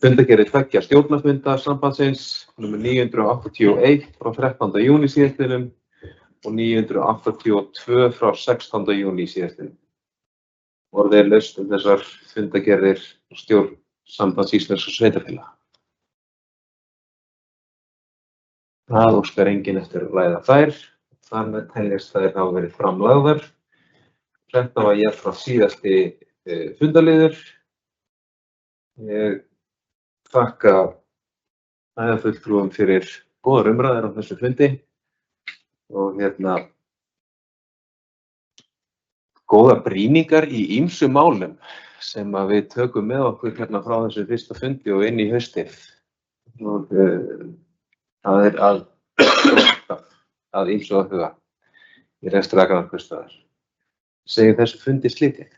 fundargerðir tveggja stjórnarfunda sambandsins, nr. 981 frá 13. júní síðastliðnum og 982 frá 16. júní síðastliðnum. Vorðið laust þessar fundargerðir stjórn Sambands íslenskra sveitarfélaga. Það óskar enginn eftir að ræða þær. Þar með teljast þær hafa verið framlagðar. Þetta var jafnframt síðasti fundarliður. Ég þakka æðarfulltrúum fyrir góðar umræður á þessu fundi og góðar brýningar í ýmsum málum sem að við tökum með okkur frá þessu fyrsta fundi og inn í haustið. Og það er að ýmsu að huga í rekstrarkostnaðar. Segi þessu fundi slitið.